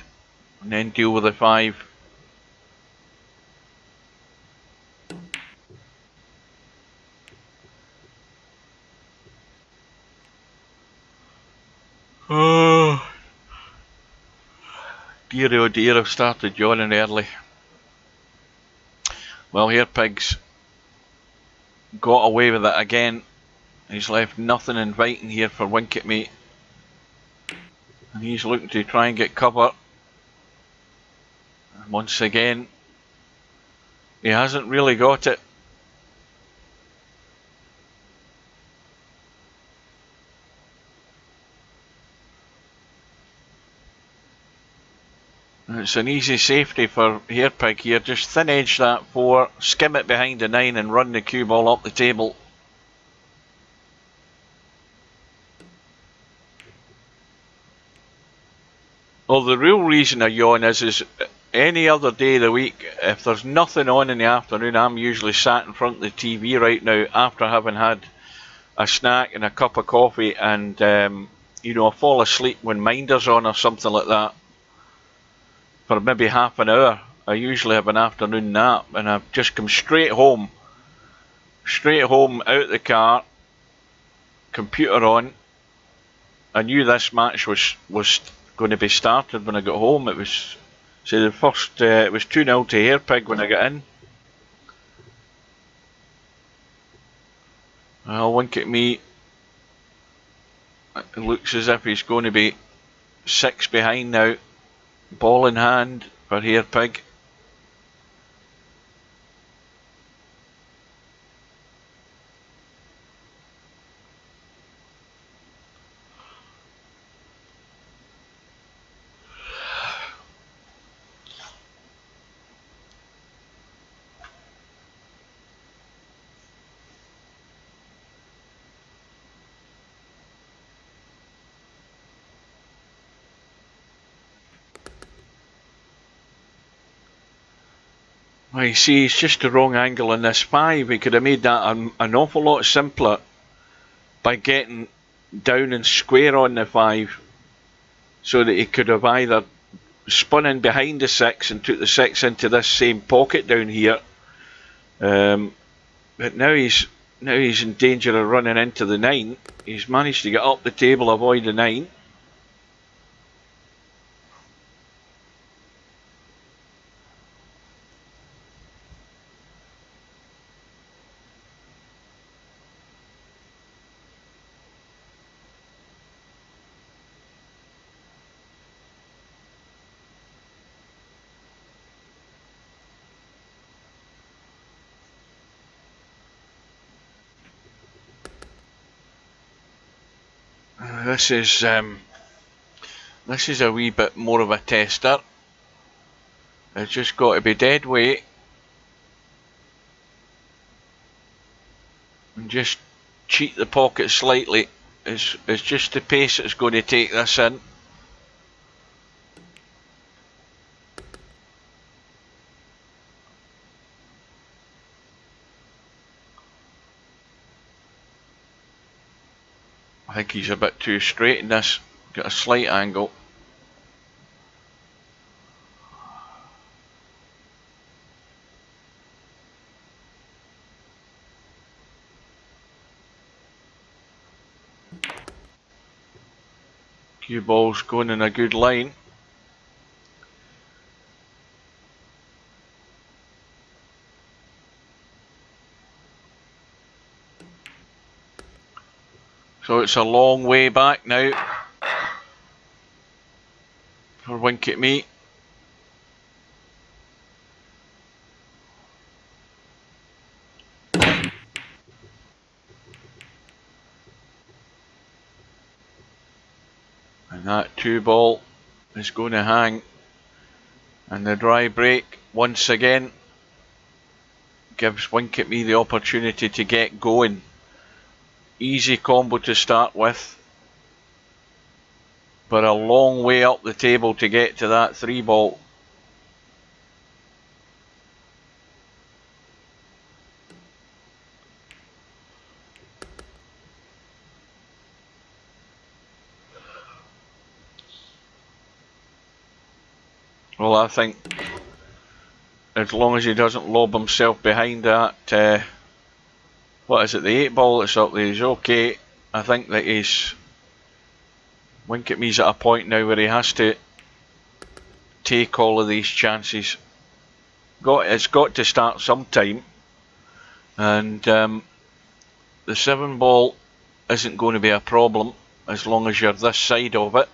Speaker 1: and then deal with the 5. Oh dear, I've started yawning early. Well, Hairpig's got away with it again. He's left nothing inviting here for Winkatme. And he's looking to try and get cover. And once again, he hasn't really got it. It's an easy safety for Hairpig here. Just thin edge that 4, skim it behind the 9 and run the cue ball up the table. Well, the real reason I yawn is any other day of the week, if there's nothing on in the afternoon, I'm usually sat in front of the TV right now after having had a snack and a cup of coffee, and you know, I fall asleep when Minder's on or something like that for maybe half an hour. I usually have an afternoon nap, and I've just come straight home out the car, computer on. I knew this match was going to be started when I got home. It was, so the first, it was 2-0 to Hairpig when I got in. Well, Winkatme, it looks as if he's going to be 6 behind now. Ball in hand for Hairpig. Well, you see, it's just the wrong angle in this 5. He could have made that an awful lot simpler by getting down and square on the 5, so that he could have either spun in behind the 6 and took the 6 into this same pocket down here. But now he's in danger of running into the 9. He's managed to get up the table, avoid the 9. This is a wee bit more of a tester. It's just got to be dead weight and just cheat the pocket slightly. It's just the pace that's going to take this in. I think he's a bit too straight in this. Got a slight angle. Cue ball's going in a good line. So it's a long way back now for Winkatme. And that 2 ball is going to hang. And the dry break once again gives Winkatme the opportunity to get going. Easy combo to start with, but a long way up the table to get to that 3 ball. Well, I think as long as he doesn't lob himself behind that, what is it, the 8 ball that's up there, he's okay. I think that Winkatme's at a point now where he has to take all of these chances. It's got to start sometime, and the 7 ball isn't going to be a problem as long as you're this side of it.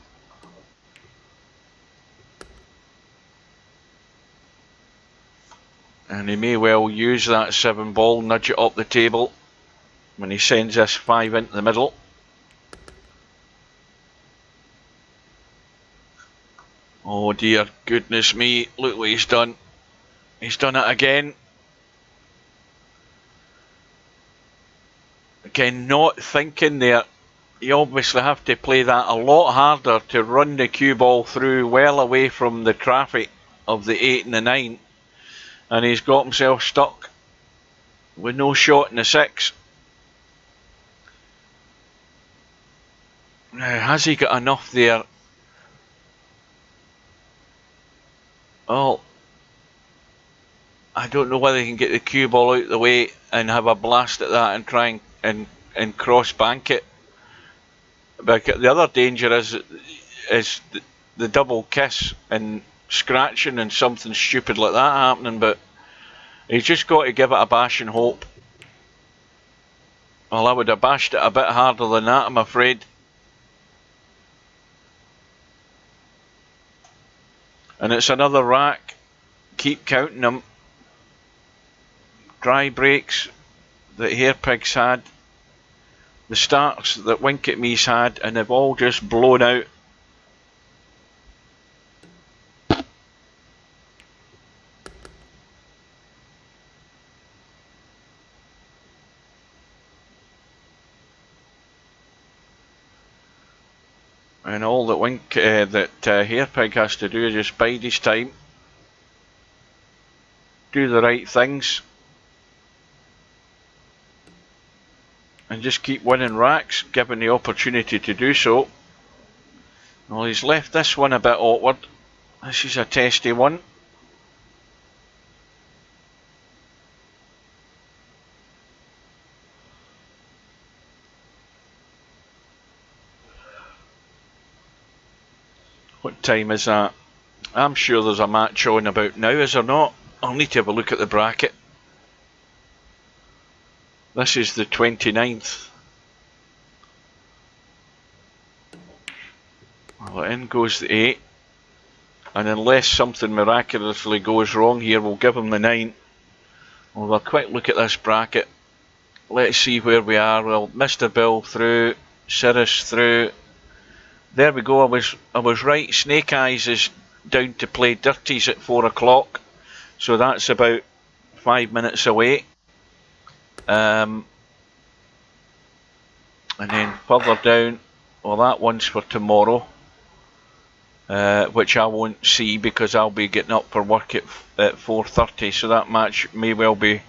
Speaker 1: And he may well use that 7 ball, nudge it up the table when he sends this 5 into the middle. Oh dear goodness me, look what he's done. He's done it again. Again, not thinking there. You obviously have to play that a lot harder to run the cue ball through well away from the traffic of the 8 and the 9. And he's got himself stuck with no shot in the 6. Now, has he got enough there? Oh, I don't know whether he can get the cue ball out of the way and have a blast at that and try and cross bank it. But the other danger is the double kiss and scratching and something stupid like that happening. But he's just got to give it a bash and hope. Well, I would have bashed it a bit harder than that, I'm afraid. And it's another rack. Keep counting them. Dry breaks that Hairpig's had. The starts that Winkatme's had, and they've all just blown out. And all that Hairpig has to do is just bide his time, do the right things, and just keep winning racks, given the opportunity to do so. Well, he's left this one a bit awkward. This is a testy one. What time is that? I'm sure there's a match on about now, is there not? I'll need to have a look at the bracket. This is the 29th. Well, in goes the 8. And unless something miraculously goes wrong here, we'll give him the 9. We'll have a quick look at this bracket. Let's see where we are. Well, Mr. Bill through, Cirrus through. There we go, I was right. Snake Eyes is down to play Dirties at 4 o'clock. So that's about 5 minutes away. And then further down, well, that one's for tomorrow. Which I won't see because I'll be getting up for work at 4:30. So that match may well be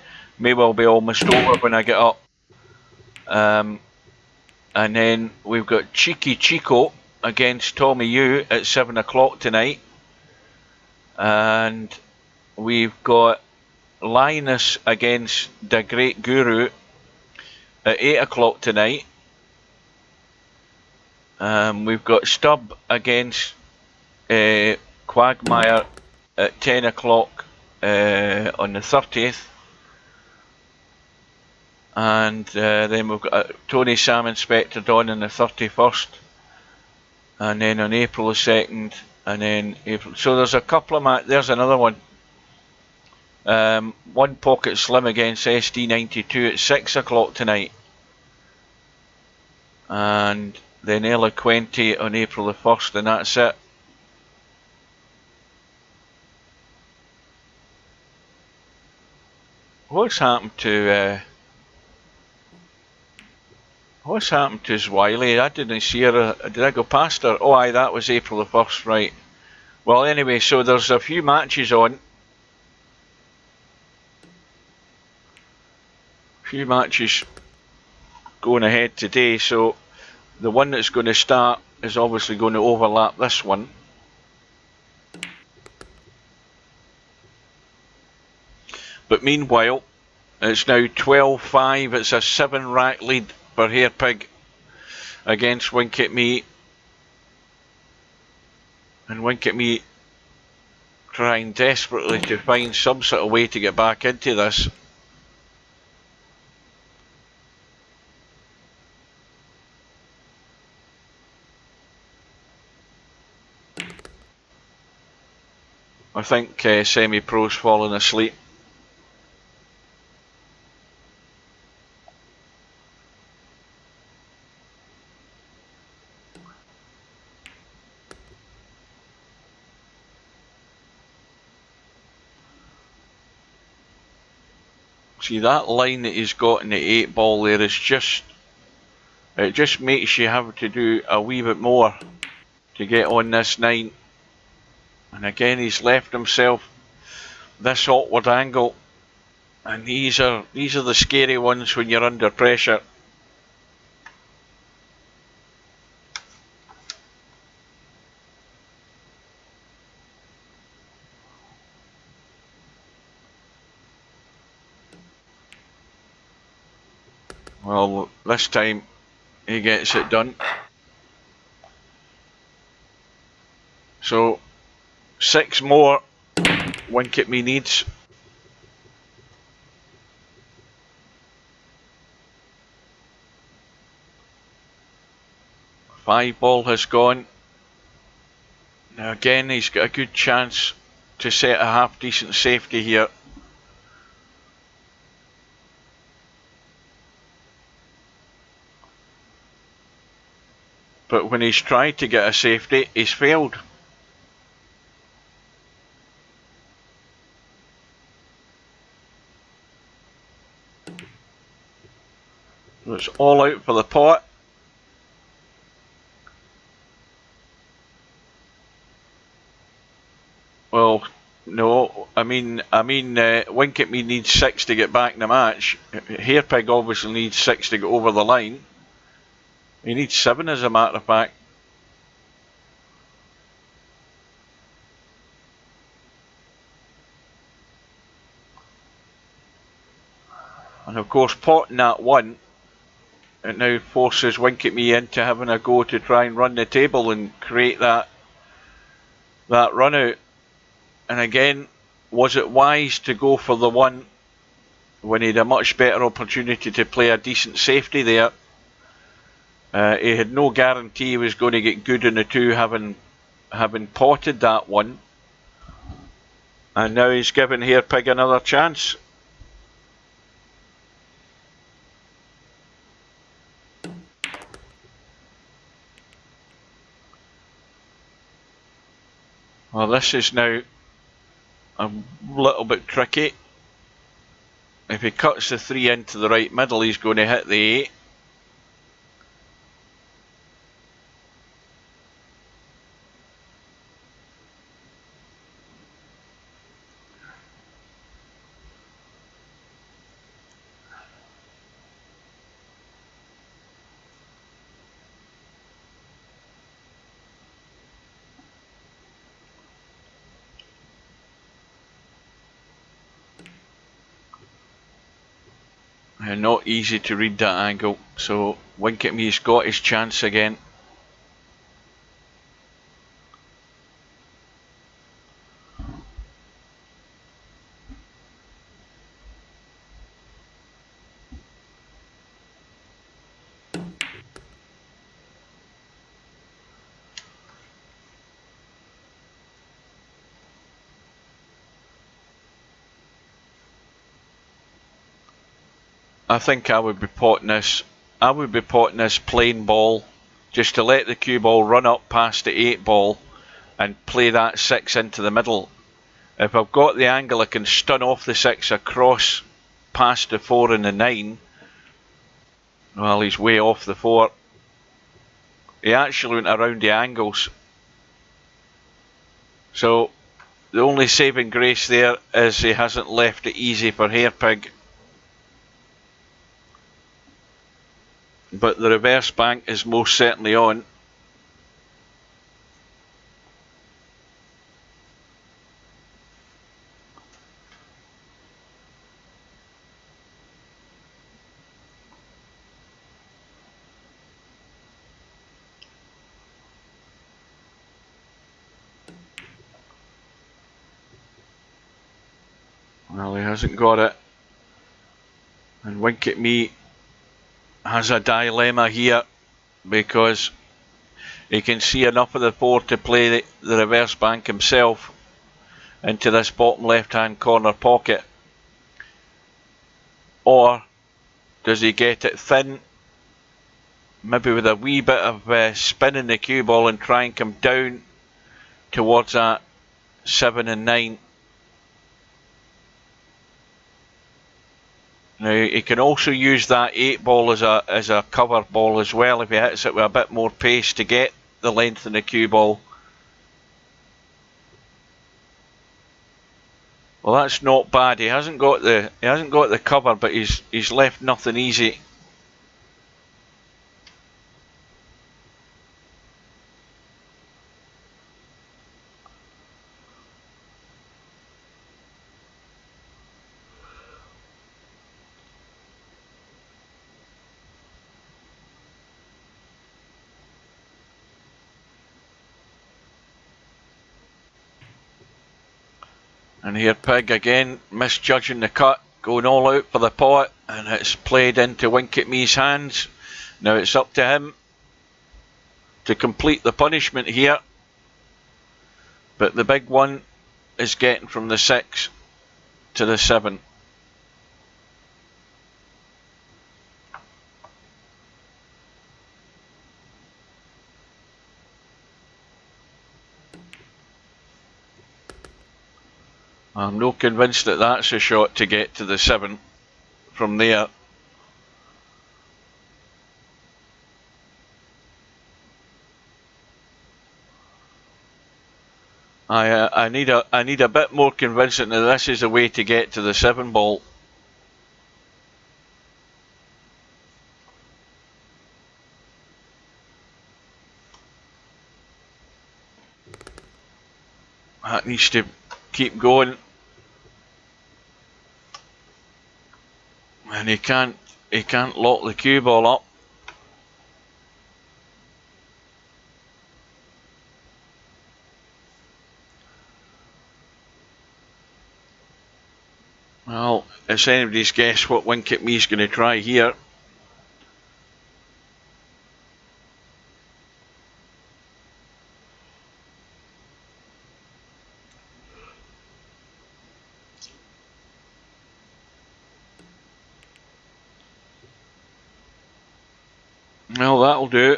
Speaker 1: almost over when I get up. And then we've got Cheeky Chico against Tommy Yu at 7 o'clock tonight. And we've got Linus against the Great Guru at 8 o'clock tonight. We've got Stubb against Quagmire at 10 o'clock on the 30th. And then we've got Tony Sam Inspector Dawn on the 31st. And then on April the 2nd. And then April. So there's a couple of there's another one. One Pocket Slim against SD92 at 6 o'clock tonight. And then Eloquente on April the 1st, and that's it. What's happened to Zwiley? I didn't see her. Did I go past her? Oh aye, that was April the 1st, right. Well anyway, so there's a few matches on. Few matches going ahead today, so the one that's going to start is obviously going to overlap this one. But meanwhile, it's now 12-5. It's a 7-rack lead for Hairpig against Winkatme. And Winkatme trying desperately to find some sort of way to get back into this. I think Semi-Pro's fallen asleep. See, that line that he's got in the 8 ball there is just, it just makes you have to do a wee bit more to get on this 9. And again, he's left himself this awkward angle, and these are the scary ones when you're under pressure. Well, this time he gets it done. So 6 more Winkatme needs. Five ball has gone. Now again, he's got a good chance to set a half decent safety here. But when he's tried to get a safety, he's failed. So it's all out for the pot. Well, no, I mean, Winkatme needs 6 to get back in the match. Hairpig obviously needs 6 to get over the line. He needs 7 as a matter of fact. And of course, potting that 1, it now forces Winkatme into having a go to try and run the table and create that run out. And again, was it wise to go for the 1 when he had a much better opportunity to play a decent safety there? He had no guarantee he was going to get good in the 2, having potted that 1. And now he's given Hairpig another chance. Well, this is now a little bit tricky. If he cuts the 3 into the right middle, he's going to hit the 8. And not easy to read that angle, so Winkatme's got his chance again. I think I would be potting this. I would be potting this plain ball just to let the cue ball run up past the 8 ball and play that 6 into the middle. If I've got the angle, I can stun off the 6 across past the 4 and the 9. Well, he's way off the 4. He actually went around the angles. So the only saving grace there is he hasn't left it easy for Hairpig. But the reverse bank is most certainly on. Well, he hasn't got it. And Winkatme has a dilemma here because he can see enough of the 4 to play the reverse bank himself into this bottom left hand corner pocket. Or does he get it thin, maybe with a wee bit of spin in the cue ball and try and come down towards that 7 and 9. Now he can also use that 8 ball as a cover ball as well if he hits it with a bit more pace to get the length in the cue ball. Well, that's not bad. He hasn't got the cover, but he's left nothing easy. And Hairpig again misjudging the cut, going all out for the pot, and it's played into Winkatme's hands. Now it's up to him to complete the punishment here, but the big one is getting from the 6 to the 7. I'm not convinced that that's a shot to get to the 7 from there. I need a bit more convincing that this is a way to get to the 7 ball. That needs to keep going. And he can't lock the cue ball up. Well, it's anybody's guess what Winkatme's going to try here. Well, that'll do.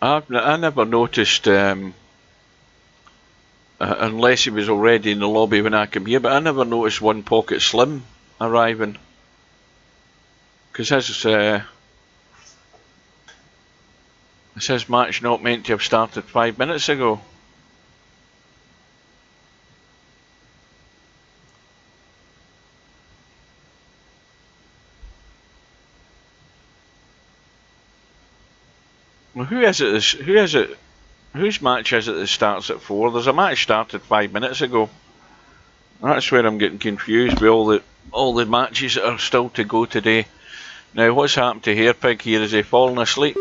Speaker 1: I never noticed, unless he was already in the lobby when I came here, but I never noticed One Pocket Slim arriving. Because his match not meant to have started 5 minutes ago. Well, whose match is it that starts at 4? There's a match started 5 minutes ago. That's where I'm getting confused with all the matches that are still to go today. Now, what's happened to Hairpig here? Is he fallen asleep?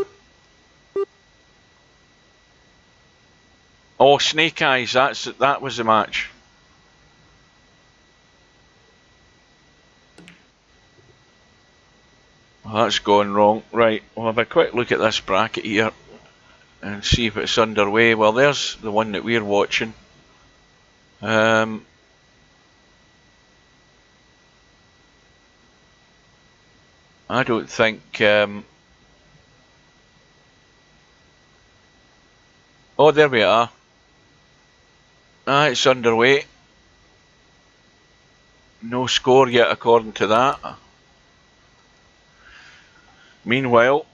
Speaker 1: Oh, Snake Eyes, that was the match. Well, that's gone wrong. Right, we'll have a quick look at this bracket here and see if it's underway. Well, there's the one that we're watching. I don't think... oh, there we are. It's underway. No score yet according to that. Meanwhile,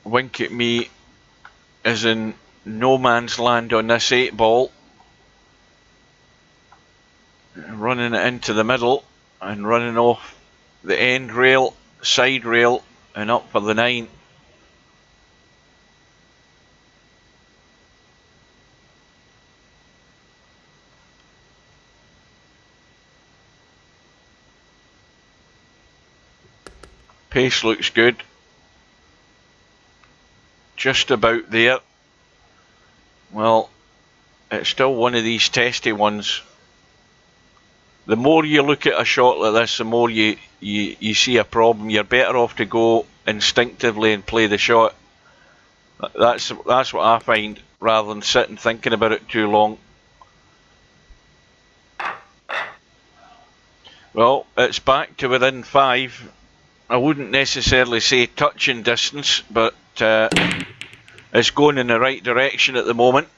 Speaker 1: Winkatme is in no man's land on this 8 ball. Running it into the middle and running off the end rail, side rail, and up for the 9. Pace looks good. Just about there. Well, it's still one of these testy ones. The more you look at a shot like this, the more you see a problem. You're better off to go instinctively and play the shot. That's what I find, rather than sitting thinking about it too long. Well, it's back to within 5. I wouldn't necessarily say touching distance, but it's going in the right direction at the moment.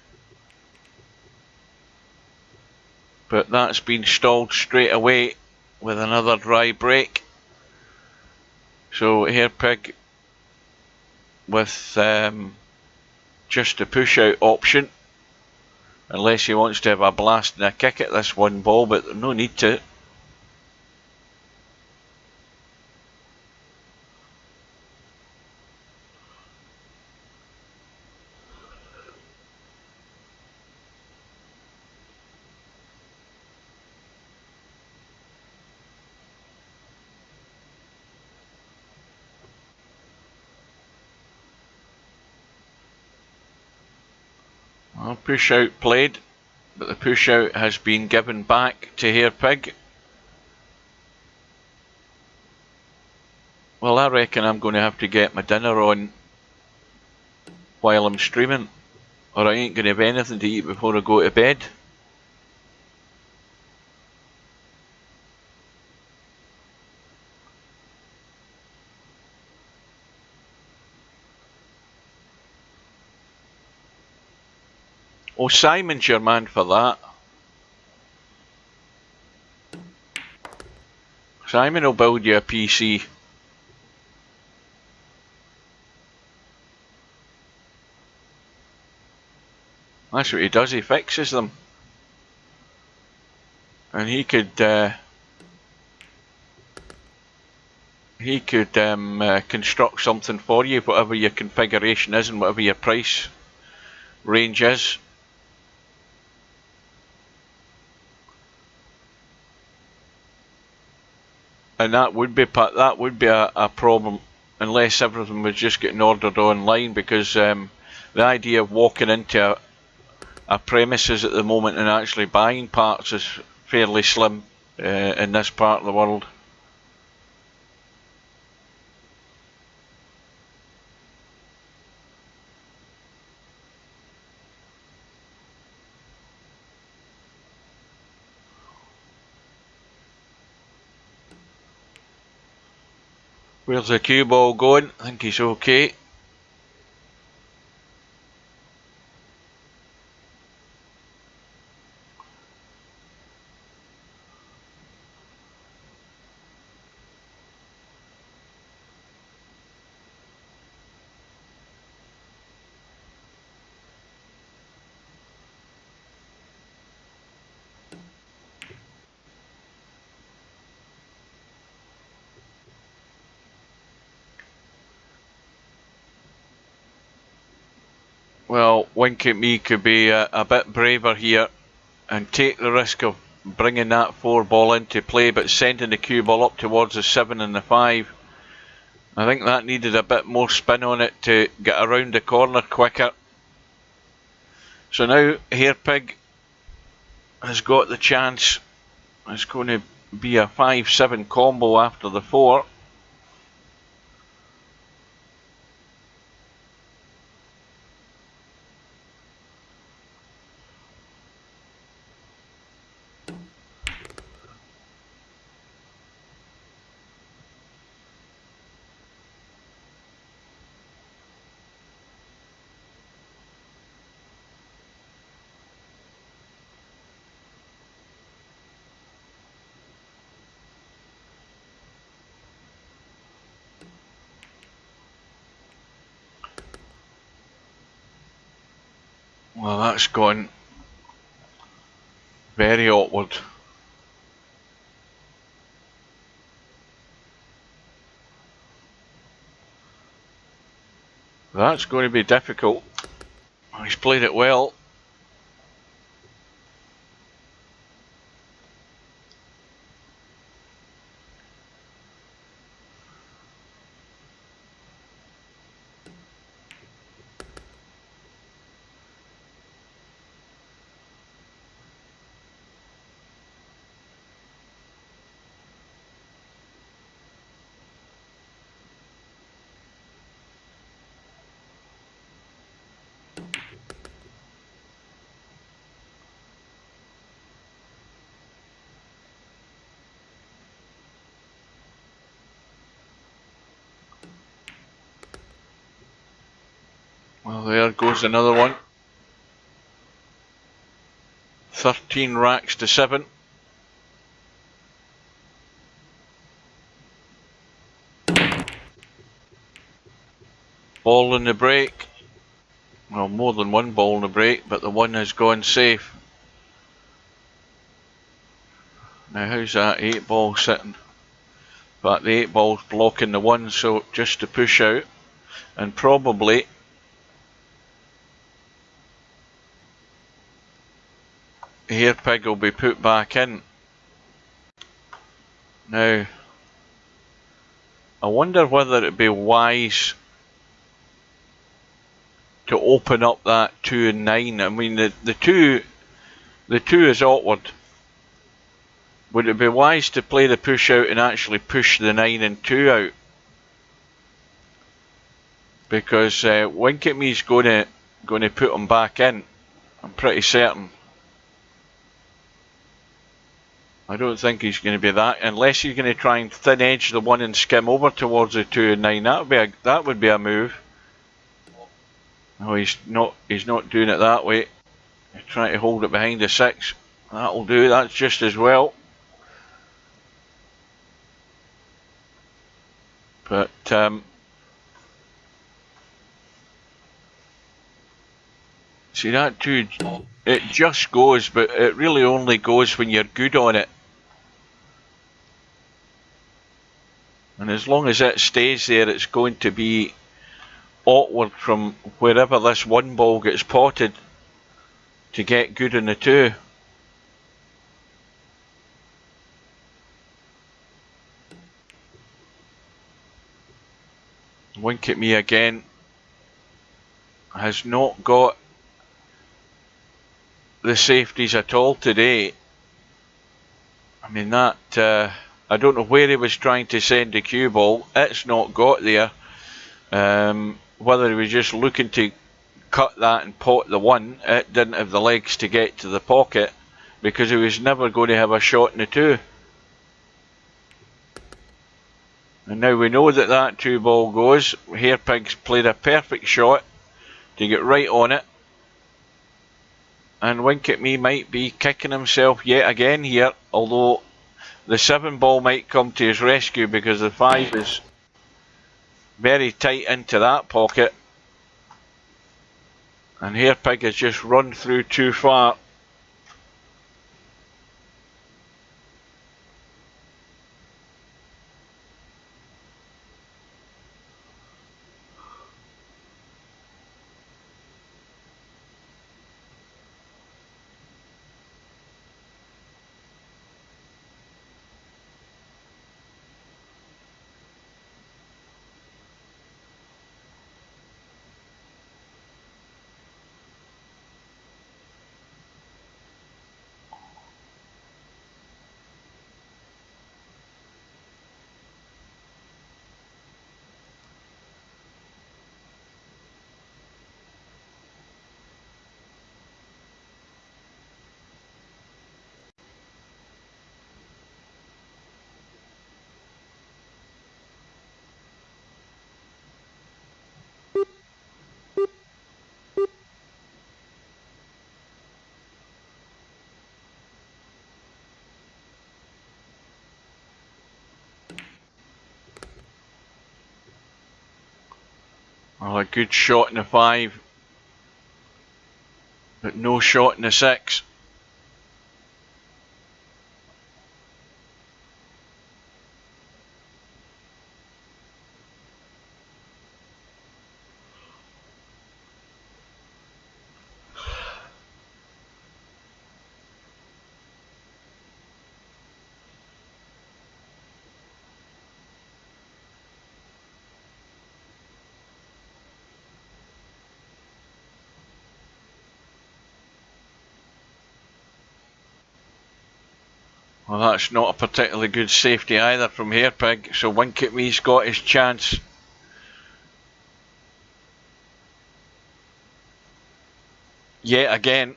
Speaker 1: But that's been stalled straight away with another dry brake. So Hairpig with just a push out option, unless he wants to have a blast and a kick at this one ball, but there's no need to. Well, push out played, but the push out has been given back to Hairpig. Well, I reckon I'm going to have to get my dinner on while I'm streaming, or I ain't going to have anything to eat before I go to bed. Oh, Simon's your man for that. Simon will build you a PC. That's what he does, he fixes them. And he could construct something for you, whatever your configuration is and whatever your price range is. And that would be a problem unless everything was just getting ordered online, because the idea of walking into a premises at the moment and actually buying parts is fairly slim in this part of the world. Where's the cue ball going? I think he's okay. Well, Winkatme could be a bit braver here and take the risk of bringing that 4 ball into play, but sending the cue ball up towards the 7 and the 5. I think that needed a bit more spin on it to get around the corner quicker. So now Hairpig has got the chance. It's going to be a 5-7 combo after the 4. Well, that's gone very awkward. That's going to be difficult. He's played it well. Well, there goes another one. 13 racks to 7. Ball in the break. Well, more than one ball in the break, but the one has gone safe. Now, how's that 8 ball sitting? But the 8 ball's blocking the 1, so just to push out. And probably Hairpig will be put back in. Now, I wonder whether it'd be wise to open up that 2 and 9. I mean, the 2 is awkward. Would it be wise to play the push out and actually push the 9 and 2 out? Because Winkatme's going to put them back in. I'm pretty certain. I don't think he's going to be that, unless he's going to try and thin edge the 1 and skim over towards the 2 and 9. That would be a move. No, he's not doing it that way. He's trying to hold it behind the 6. That'll do. That's just as well. But see, that 2, it just goes, but it really only goes when you're good on it. And as long as it stays there, it's going to be awkward from wherever this 1 ball gets potted to get good in the 2. Winkatme again has not got the safeties at all today. I mean, that I don't know where he was trying to send the cue ball. It's not got there. Whether he was just looking to cut that and pot the 1, it didn't have the legs to get to the pocket, because he was never going to have a shot in the 2. And now we know that 2 ball goes. Hairpig's played a perfect shot to get right on it. And Winkatme might be kicking himself yet again here, although the 7 ball might come to his rescue, because the 5 is very tight into that pocket. And Hairpig has just run through too far. Well, a good shot in the 5, but no shot in the 6. Well, that's not a particularly good safety either from Hairpig, so Winkatme's got his chance. Yet again.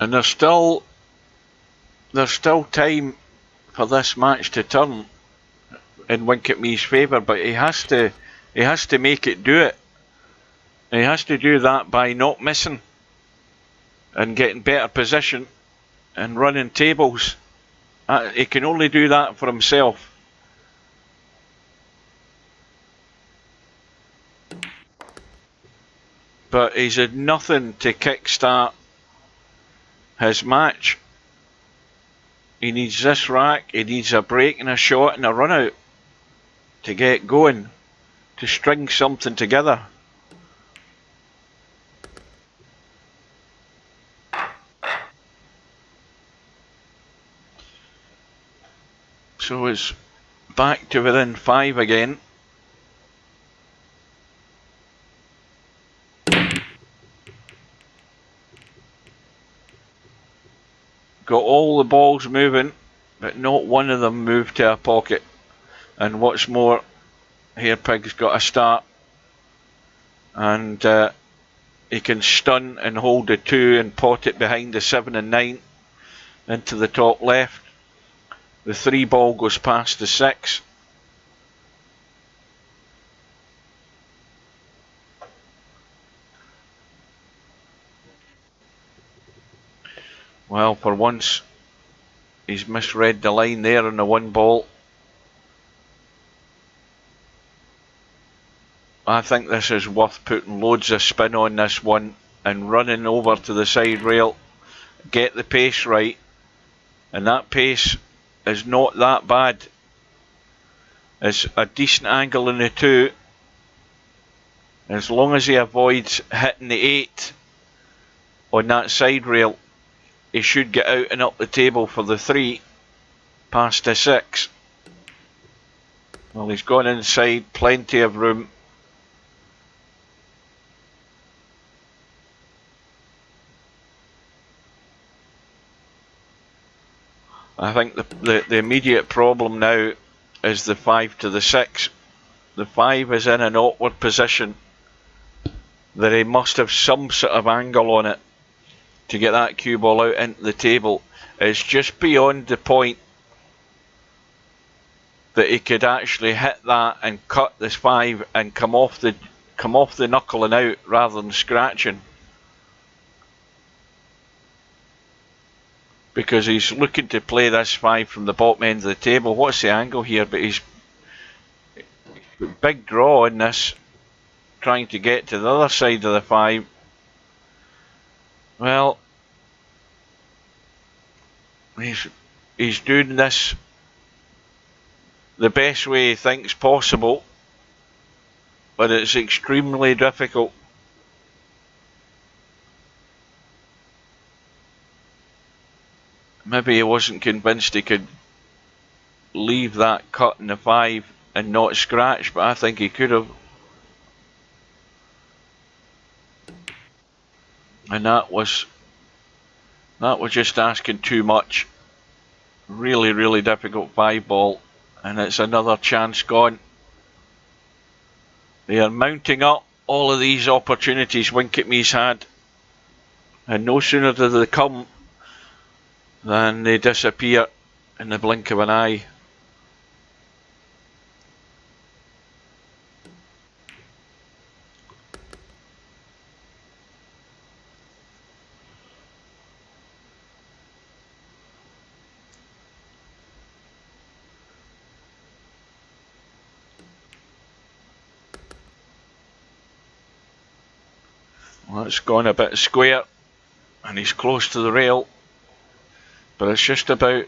Speaker 1: And there's still time for this match to turn in Winkatme's favour, but he has to make it do it. And he has to do that by not missing and getting better position and running tables. He can only do that for himself. But he's had nothing to kickstart his match. He needs this rack, he needs a break and a shot and a run out to get going, to string something together. So it's back to within 5 again. Got all the balls moving, but not one of them moved to a pocket. And what's more, Hairpig's got a start, and he can stun and hold the 2 and pot it behind the 7 and 9 into the top left. The 3 ball goes past the 6. Well, for once, he's misread the line there on the 1 ball. I think this is worth putting loads of spin on this one and running over to the side rail. Get the pace right. And that pace is not that bad. It's a decent angle in the 2. As long as he avoids hitting the 8 on that side rail, he should get out and up the table for the 3 past the 6. Well, he's gone inside, plenty of room. I think the immediate problem now is the 5 to the 6. The 5 is in an awkward position that he must have some sort of angle on it to get that cue ball out into the table. It's just beyond the point that he could actually hit that and cut this 5 and come off the knuckle and out rather than scratching. Because he's looking to play this 5 from the bottom end of the table. What's the angle here? But he's big draw in this, trying to get to the other side of the 5. Well, he's doing this the best way he thinks possible, but it's extremely difficult. Maybe he wasn't convinced he could leave that cut in the 5 and not scratch, but I think he could have. And that was just asking too much. Really, really difficult 5 ball, and it's another chance gone. They are mounting up all of these opportunities Winkatme's had, and no sooner do they come than they disappear in the blink of an eye. Well, it's gone a bit square and he's close to the rail, but it's just about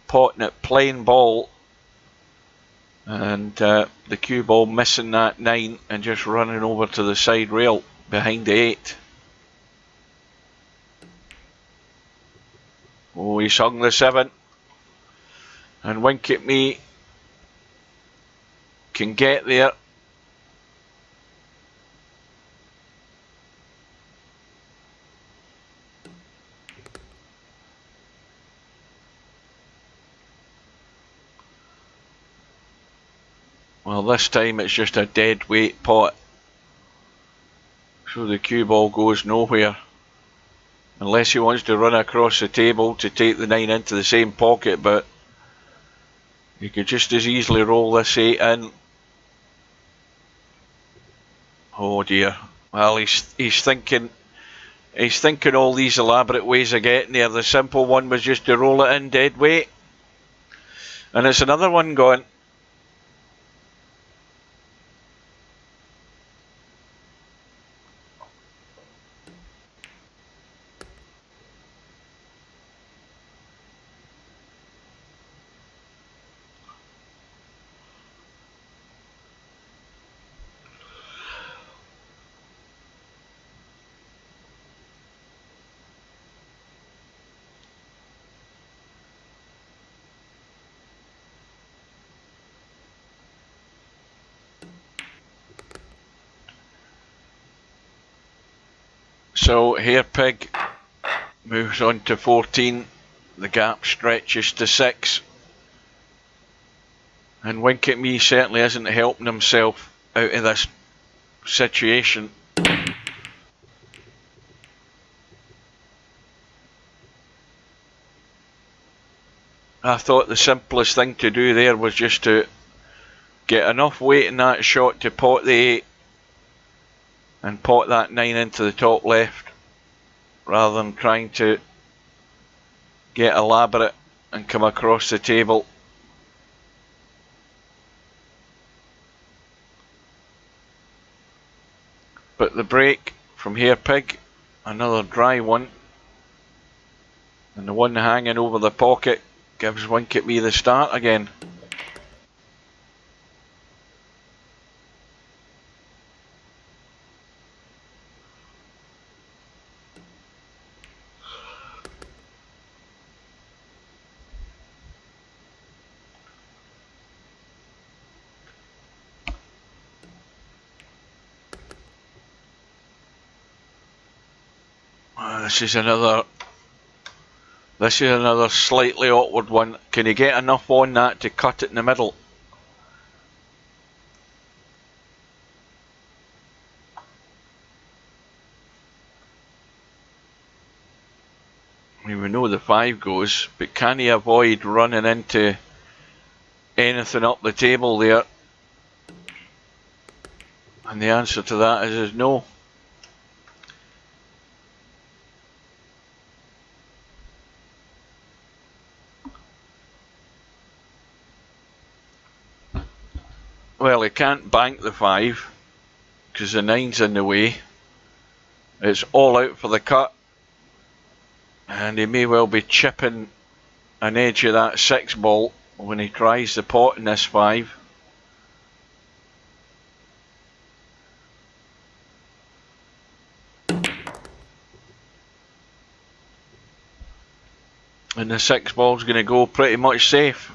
Speaker 1: potting it plain ball, and the cue ball missing that 9 and just running over to the side rail behind the 8. Oh, he's hung the 7, and Winkatme can get there. Well, this time it's just a dead weight pot, so the cue ball goes nowhere. unless he wants to run across the table to take the 9 into the same pocket, but he could just as easily roll this 8 in. Oh dear. Well, he's thinking all these elaborate ways of getting there. The simple one was just to roll it in dead weight. And it's another one gone. So Hairpig moves on to 14. The gap stretches to 6. And Winkatme certainly isn't helping himself out of this situation. I thought the simplest thing to do there was just to get enough weight in that shot to pot the 8 and pot that 9 into the top left, rather than trying to get elaborate and come across the table. But the break from Hairpig, another dry one, and the one hanging over the pocket gives Winkatme the start again. This is another slightly awkward one. Can he get enough on that to cut it in the middle? I mean, we know the 5 goes, but can he avoid running into anything up the table there? And the answer to that is no. Well, he can't bank the 5 because the 9's in the way. It's all out for the cut, and he may well be chipping an edge of that 6 ball when he tries the pot in this 5. And the 6 ball's going to go pretty much safe.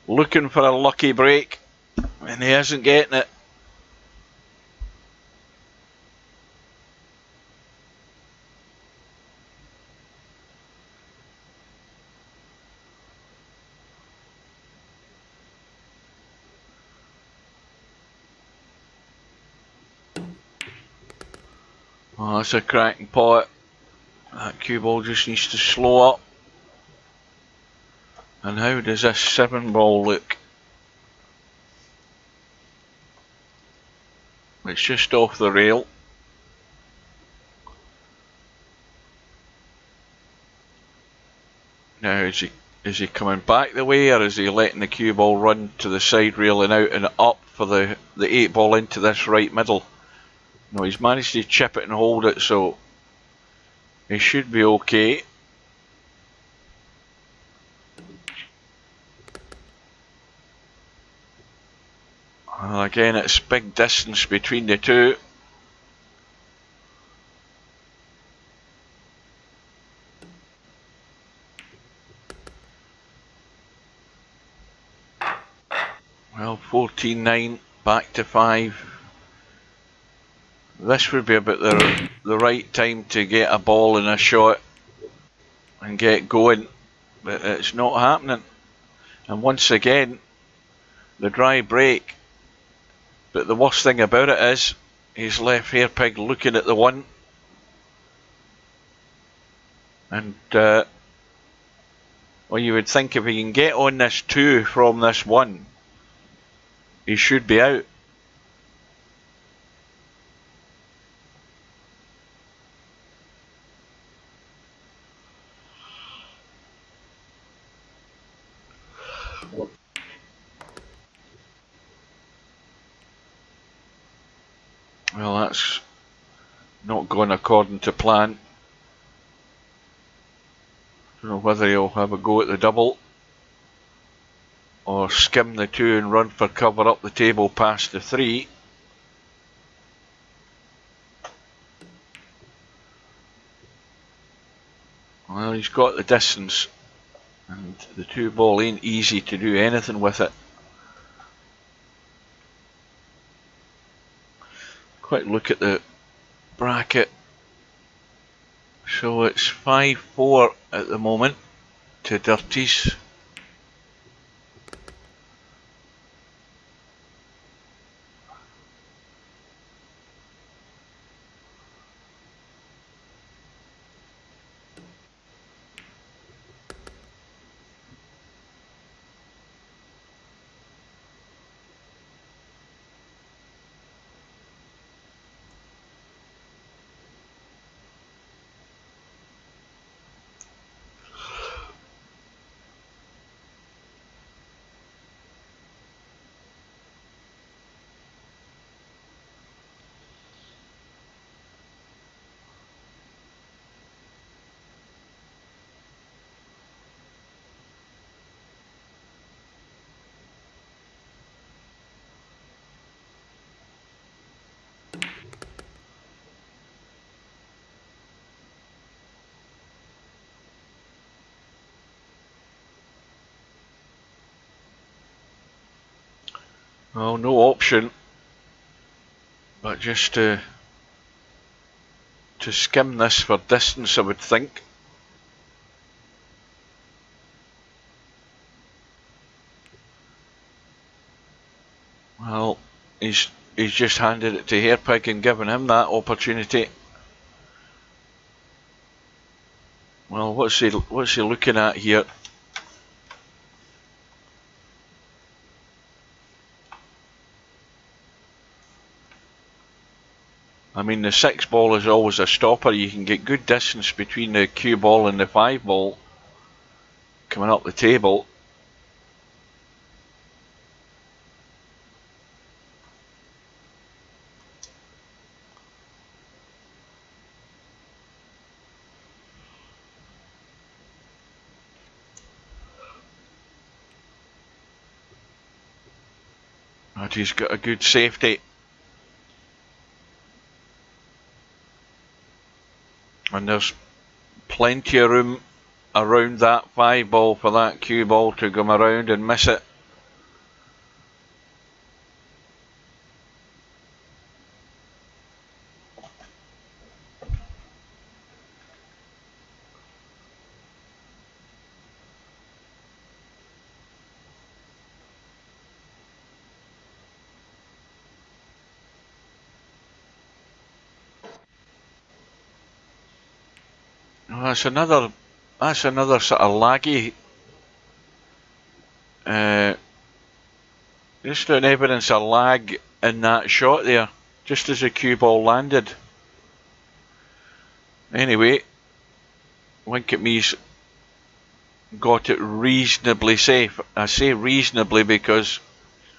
Speaker 1: Looking for a lucky break, and he isn't getting it. Oh, that's a cracking pot. That cue ball just needs to slow up. And how does this 7 ball look? It's just off the rail. Now is he coming back the way, or is he letting the cue ball run to the side rail and out and up for the 8 ball into this right middle? No, he's managed to chip it and hold it, so he should be okay. Well, again, it's big distance between the two. Well, 14-9, back to 5. This would be about the right time to get a ball in a shot and get going, but it's not happening. And once again, the dry break. But the worst thing about it is he's left Hairpig looking at the 1. And well, you would think if he can get on this 2 from this 1, he should be out. Well, that's not going according to plan. Don't know whether he'll have a go at the double or skim the 2 and run for cover up the table past the 3. Well, he's got the distance, and the 2 ball ain't easy to do anything with it. Quick look at the bracket. So it's 5-4 at the moment to Dirties. Well, no option but just to skim this for distance, I would think. Well, he's just handed it to Hairpig and given him that opportunity. Well, what's he looking at here? I mean, the 6 ball is always a stopper. You can get good distance between the cue ball and the 5 ball coming up the table. And he's got a good safety. And there's plenty of room around that 5 ball for that cue ball to come around and miss it. Well, that's another sort of laggy. Just an evidence of lag in that shot there, just as the cue ball landed. Anyway, Winkatme's got it reasonably safe. I say reasonably because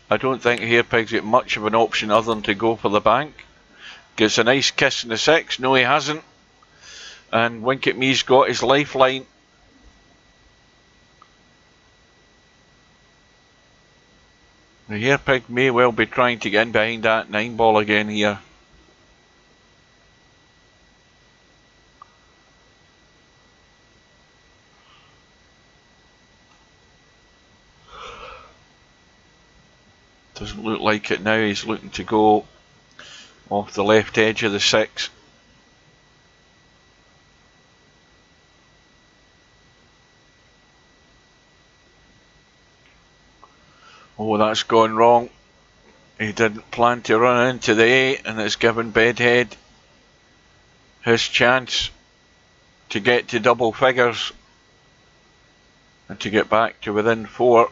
Speaker 1: I don't think Hairpig's got much of an option other than to go for the bank. Gets a nice kiss in the 6. No, he hasn't. And Winkatme's got his lifeline. The Hairpig may well be trying to get in behind that 9 ball again here. Doesn't look like it now. He's looking to go off the left edge of the 6. Oh, that's gone wrong. He didn't plan to run into the 8, and it's given Bedhead his chance to get to double figures and to get back to within 4.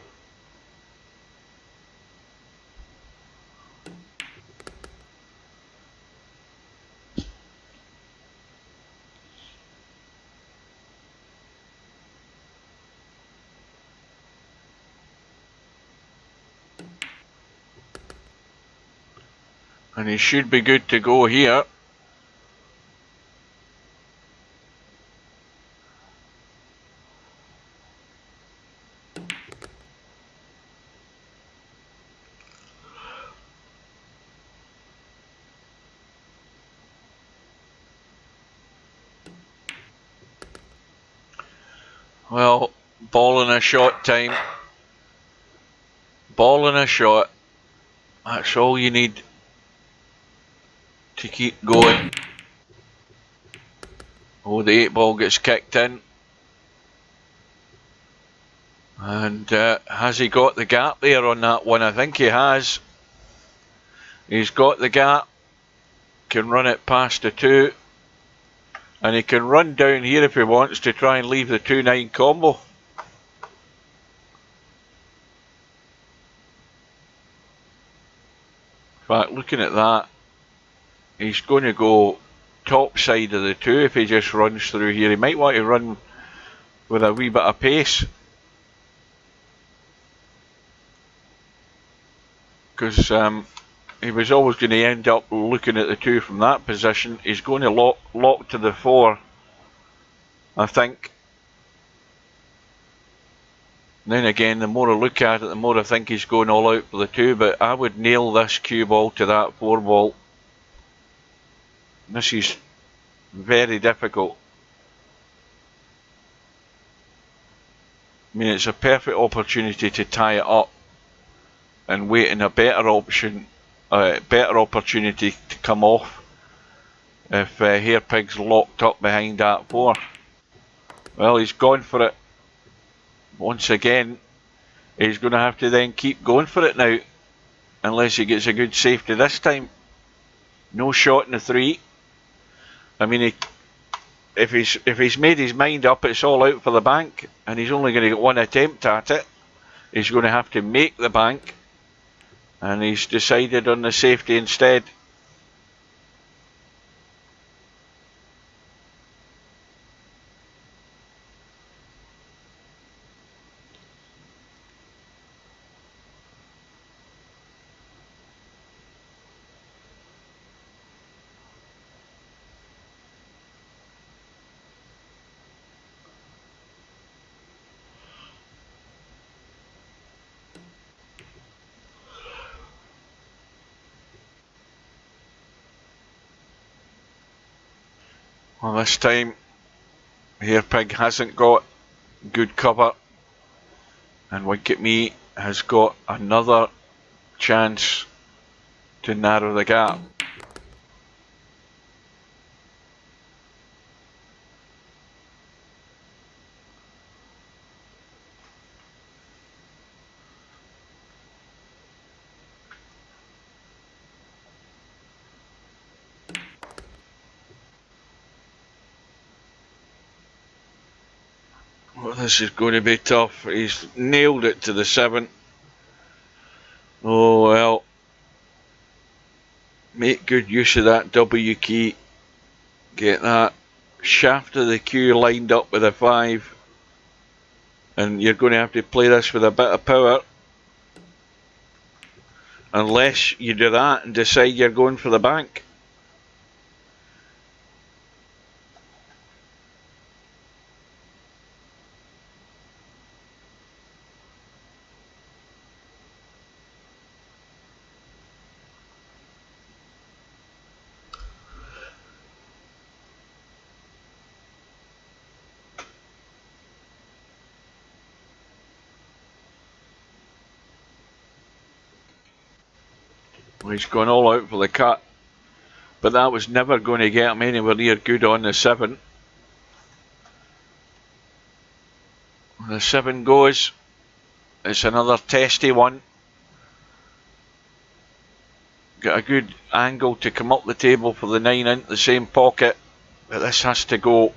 Speaker 1: And he should be good to go here. Well, ball and a shot time. Ball and a shot. That's all you need to keep going. Oh, the 8 ball gets kicked in. And has he got the gap there on that one? I think he has. He's got the gap. Can run it past the 2. And he can run down here if he wants to try and leave the 2-9 combo. In fact, looking at that, he's going to go top side of the 2 if he just runs through here. He might want to run with a wee bit of pace, because he was always going to end up looking at the 2 from that position. He's going to lock to the 4, I think. And then again, the more I look at it, the more I think he's going all out for the 2, but I would nail this cue ball to that 4 ball. This is very difficult. I mean, it's a perfect opportunity to tie it up and wait in a better opportunity to come off if Hairpig's locked up behind that 4. Well, he's gone for it. Once again, he's going to have to then keep going for it now, unless he gets a good safety this time. No shot in the 3. I mean, if he's made his mind up, it's all out for the bank, and he's only going to get 1 attempt at it. He's going to have to make the bank, and he's decided on the safety instead. Well, this time Hairpig hasn't got good cover, and Winkatme has got another chance to narrow the gap. Well, this is going to be tough. He's nailed it to the 7. Oh well. Make good use of that W key. Get that shaft of the cue lined up with a 5. And you're going to have to play this with a bit of power. Unless you do that and decide you're going for the bank. Well, he's gone all out for the cut, but that was never going to get him anywhere near good on the 7. The 7 goes. It's another testy one. Got a good angle to come up the table for the 9 into the same pocket, but this has to go.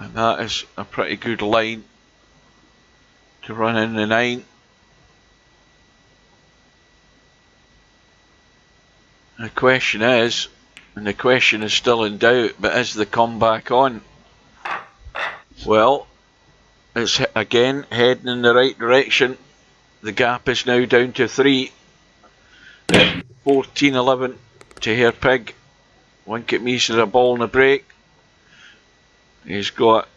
Speaker 1: And that is a pretty good line to run in the 9. The question is, and the question is still in doubt, but is the comeback on? Well, it's again heading in the right direction. The gap is now down to 3. 14-11 to Hairpig. Winkatme's a ball in the break. He's got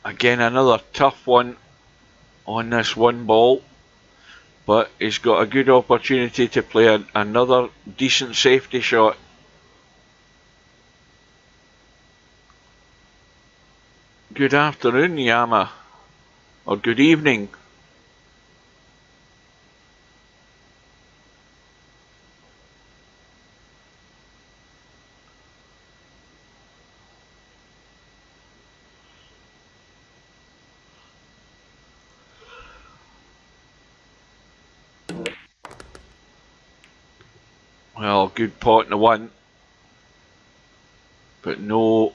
Speaker 1: again another tough one on this one ball, but he's got a good opportunity to play another decent safety shot. Good afternoon, Yama, or good evening. Well, good pot in the 1, but no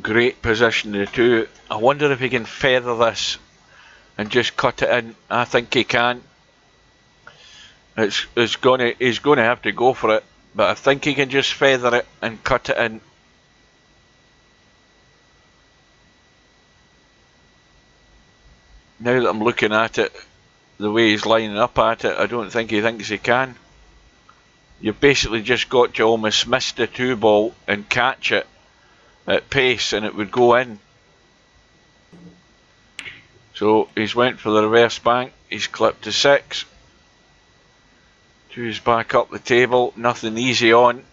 Speaker 1: great position in the 2. I wonder if he can feather this and just cut it in. I think he can. He's gonna have to go for it, but I think he can just feather it and cut it in. Now that I'm looking at it, the way he's lining up at it, I don't think he thinks he can. You've basically just got to almost miss the 2 ball and catch it at pace and it would go in. So he's went for the reverse bank, he's clipped to 6. 2's back up the table, nothing easy on.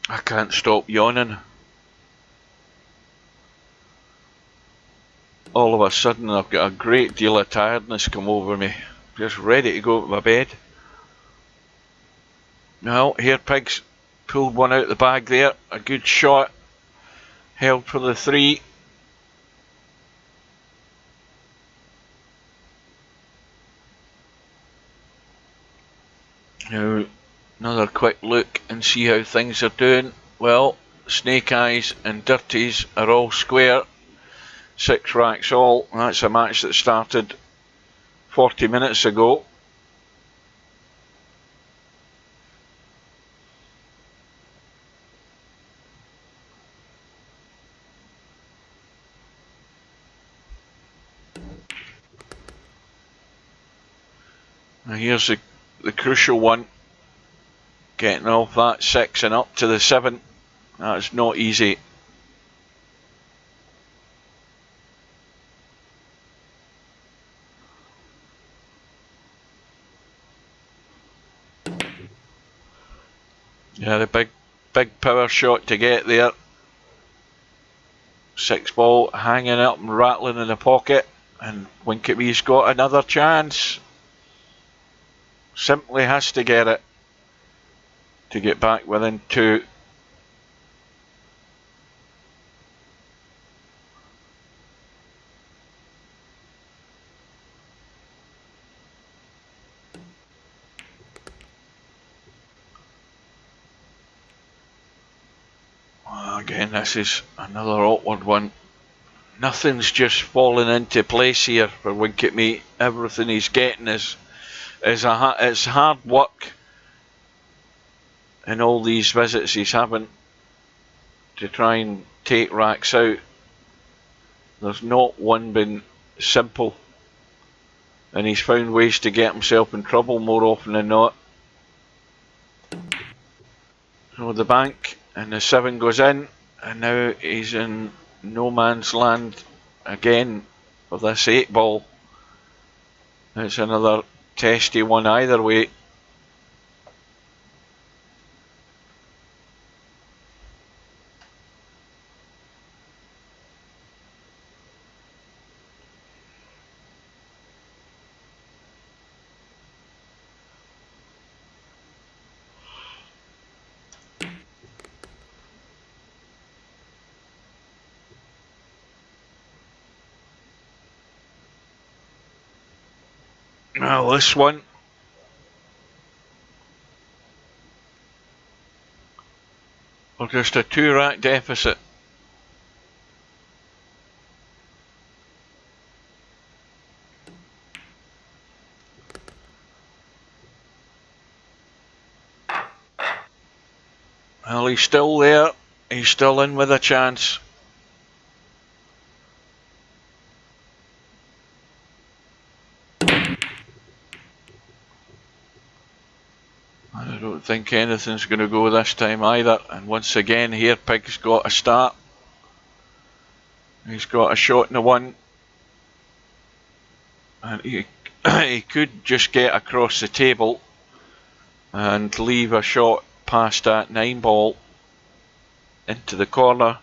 Speaker 1: I can't stop yawning. All of a sudden I've got a great deal of tiredness come over me. Just ready to go to my bed. Now, Hairpig's pulled one out the bag there. A good shot. Held for the 3. Now, another quick look and see how things are doing. Well, Snake Eyes and Dirties are all square. 6 racks all. That's a match that started 40 minutes ago. Now here's the crucial one. Getting off that 6 and up to the 7. That's not easy. Yeah, the big power shot to get there. 6 ball hanging up and rattling in the pocket, and Winkatme's got another chance. Simply has to get it to get back within 2. Again, this is another awkward one. Nothing's just falling into place here for Winkatme. Everything he's getting is it's hard work. In all these visits he's having to try and take racks out, there's not one been simple, and he's found ways to get himself in trouble more often than not. So the bank and the 7 goes in, and now he's in no man's land again for this 8 ball. It's another testy one either way. Well, this one, we're just a 2-rack deficit. Well, he's still there. He's still in with a chance. I don't think anything's going to go this time either. And once again, Hairpig's got a start. He's got a shot in the one. And he could just get across the table and leave a shot past that 9 ball into the corner.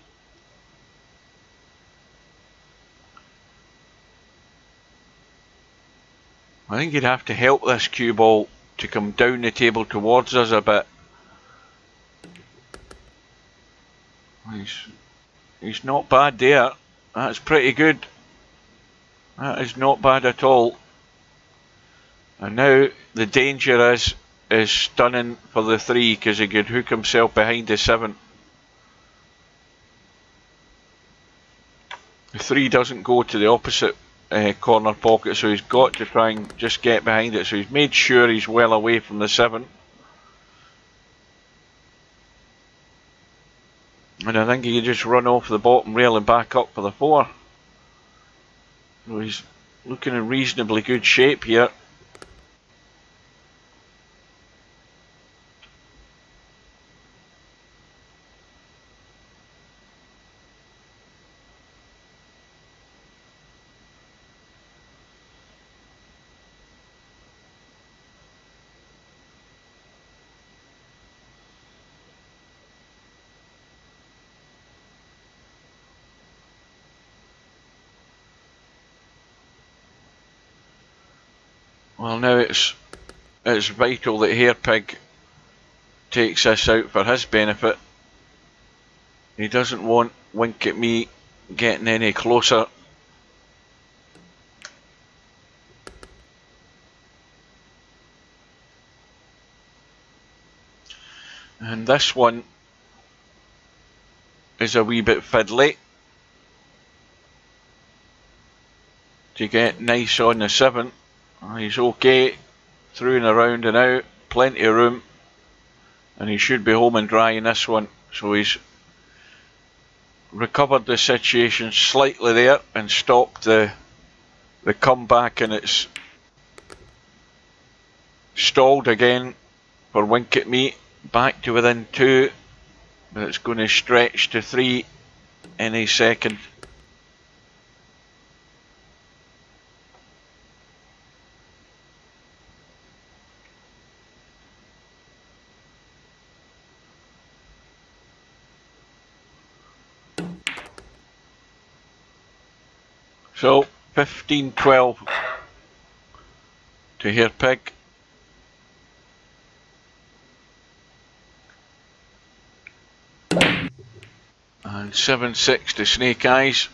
Speaker 1: I think he'd have to help this cue ball to come down the table towards us a bit. He's not bad there. That's pretty good. That is not bad at all. And now the danger is stunning for the 3 because he could hook himself behind the 7. The 3 doesn't go to the opposite corner pocket, so he's got to try and just get behind it. So he's made sure he's well away from the 7. And I think he can just run off the bottom rail and back up for the 4. So he's looking in reasonably good shape here. Well, now it's vital that Hairpig takes this out for his benefit. He doesn't want Winkatme getting any closer. And this one is a wee bit fiddly to get nice on the 7. He's okay, through and around and out, plenty of room, and he should be home and dry in this one. So he's recovered the situation slightly there and stopped the comeback, and it's stalled again for Winkatme, back to within 2, but it's going to stretch to 3 any second. So 15-12 to Hairpig. And 7-6 to Snake Eyes.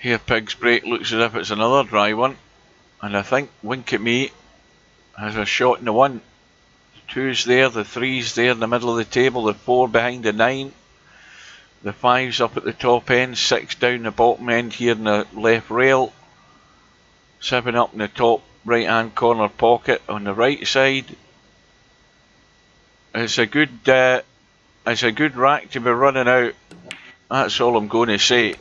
Speaker 1: Hairpig's break looks as if it's another dry one. And I think Winkatme has a shot in the 1. The 2's there, the 3's there in the middle of the table, the 4 behind the 9. The 5's up at the top end, 6 down the bottom end here in the left rail. 7 up in the top right hand corner pocket on the right side. It's a good rack to be running out. That's all I'm going to say.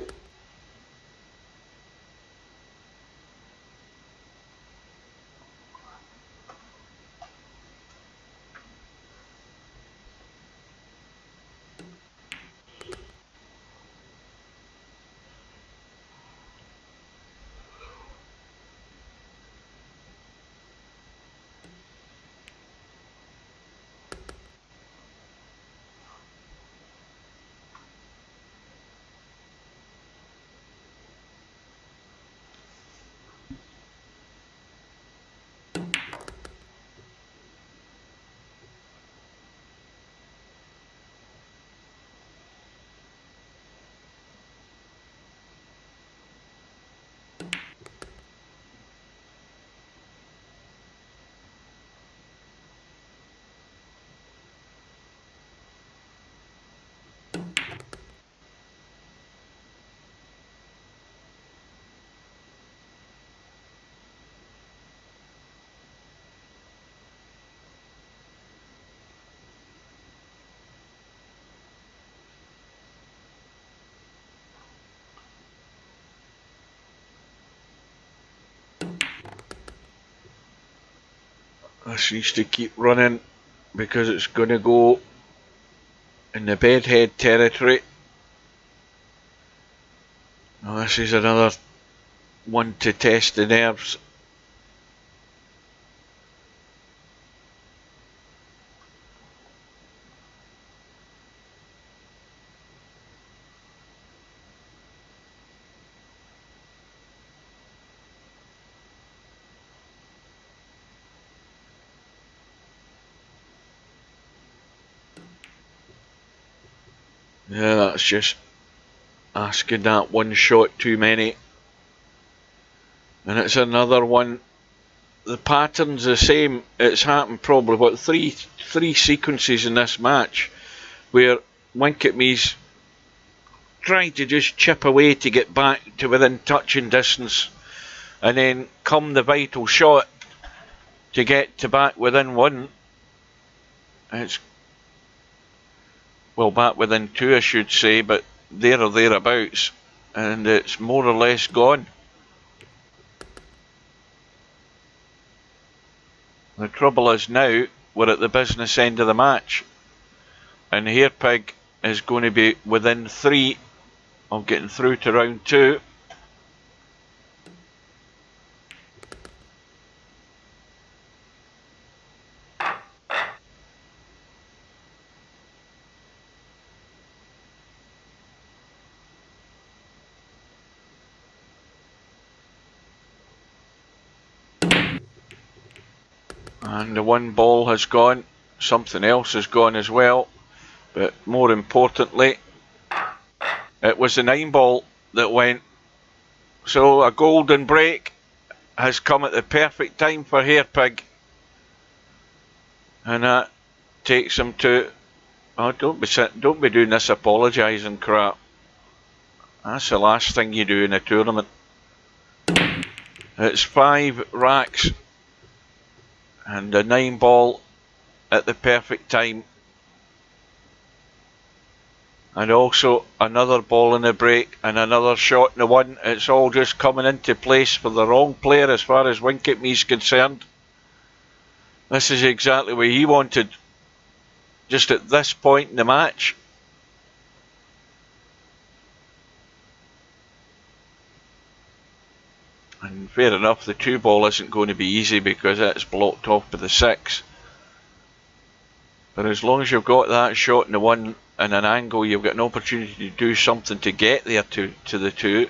Speaker 1: This needs to keep running because it's going to go in the bedhead territory. Now this is another one to test the nerves. Yeah, that's just asking that one shot too many. And it's another one. The pattern's the same. It's happened probably what three sequences in this match where Winkatme's trying to just chip away to get back to within touching distance, and then come the vital shot to get to back within one. It's well back within two, I should say, but there or thereabouts, and it's more or less gone. The trouble is now we're at the business end of the match, and Hairpig is going to be within 3 of getting through to round 2. And the one ball has gone, something else has gone as well, but more importantly, it was the 9 ball that went. So a golden break has come at the perfect time for Hairpig, and that takes him to. Oh, don't be doing this apologising crap. That's the last thing you do in a tournament. It's 5 racks and the 9 ball at the perfect time, and also another ball in the break and another shot in the 1. It's all just coming into place for the wrong player as far as Winkatme is concerned. This is exactly what he wanted just at this point in the match. And fair enough, the 2 ball isn't going to be easy because it's blocked off by the 6. But as long as you've got that shot in the 1 and an angle, you've got an opportunity to do something to get there to the 2.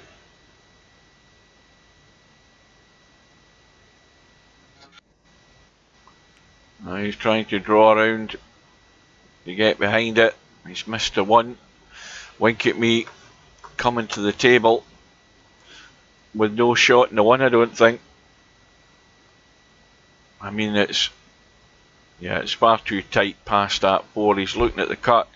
Speaker 1: Now he's trying to draw around to get behind it. He's missed the 1. Winkatme coming to the table with no shot in the 1, I don't think. I mean, it's far too tight past that 4. He's looking at the cut.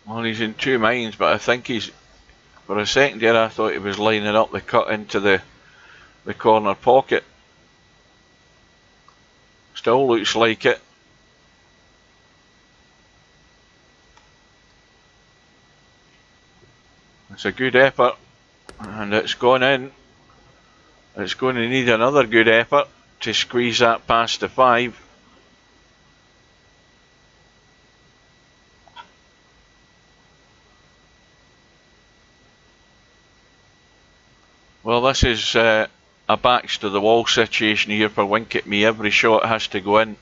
Speaker 1: Well, he's in 2 minds, but I think he's. For a second there, I thought he was lining up the cut into the corner pocket. Still looks like it. It's a good effort, and it's gone in. It's going to need another good effort to squeeze that past the 5. Well, this is a backs to the wall situation here for Winkatme. Every shot has to go in.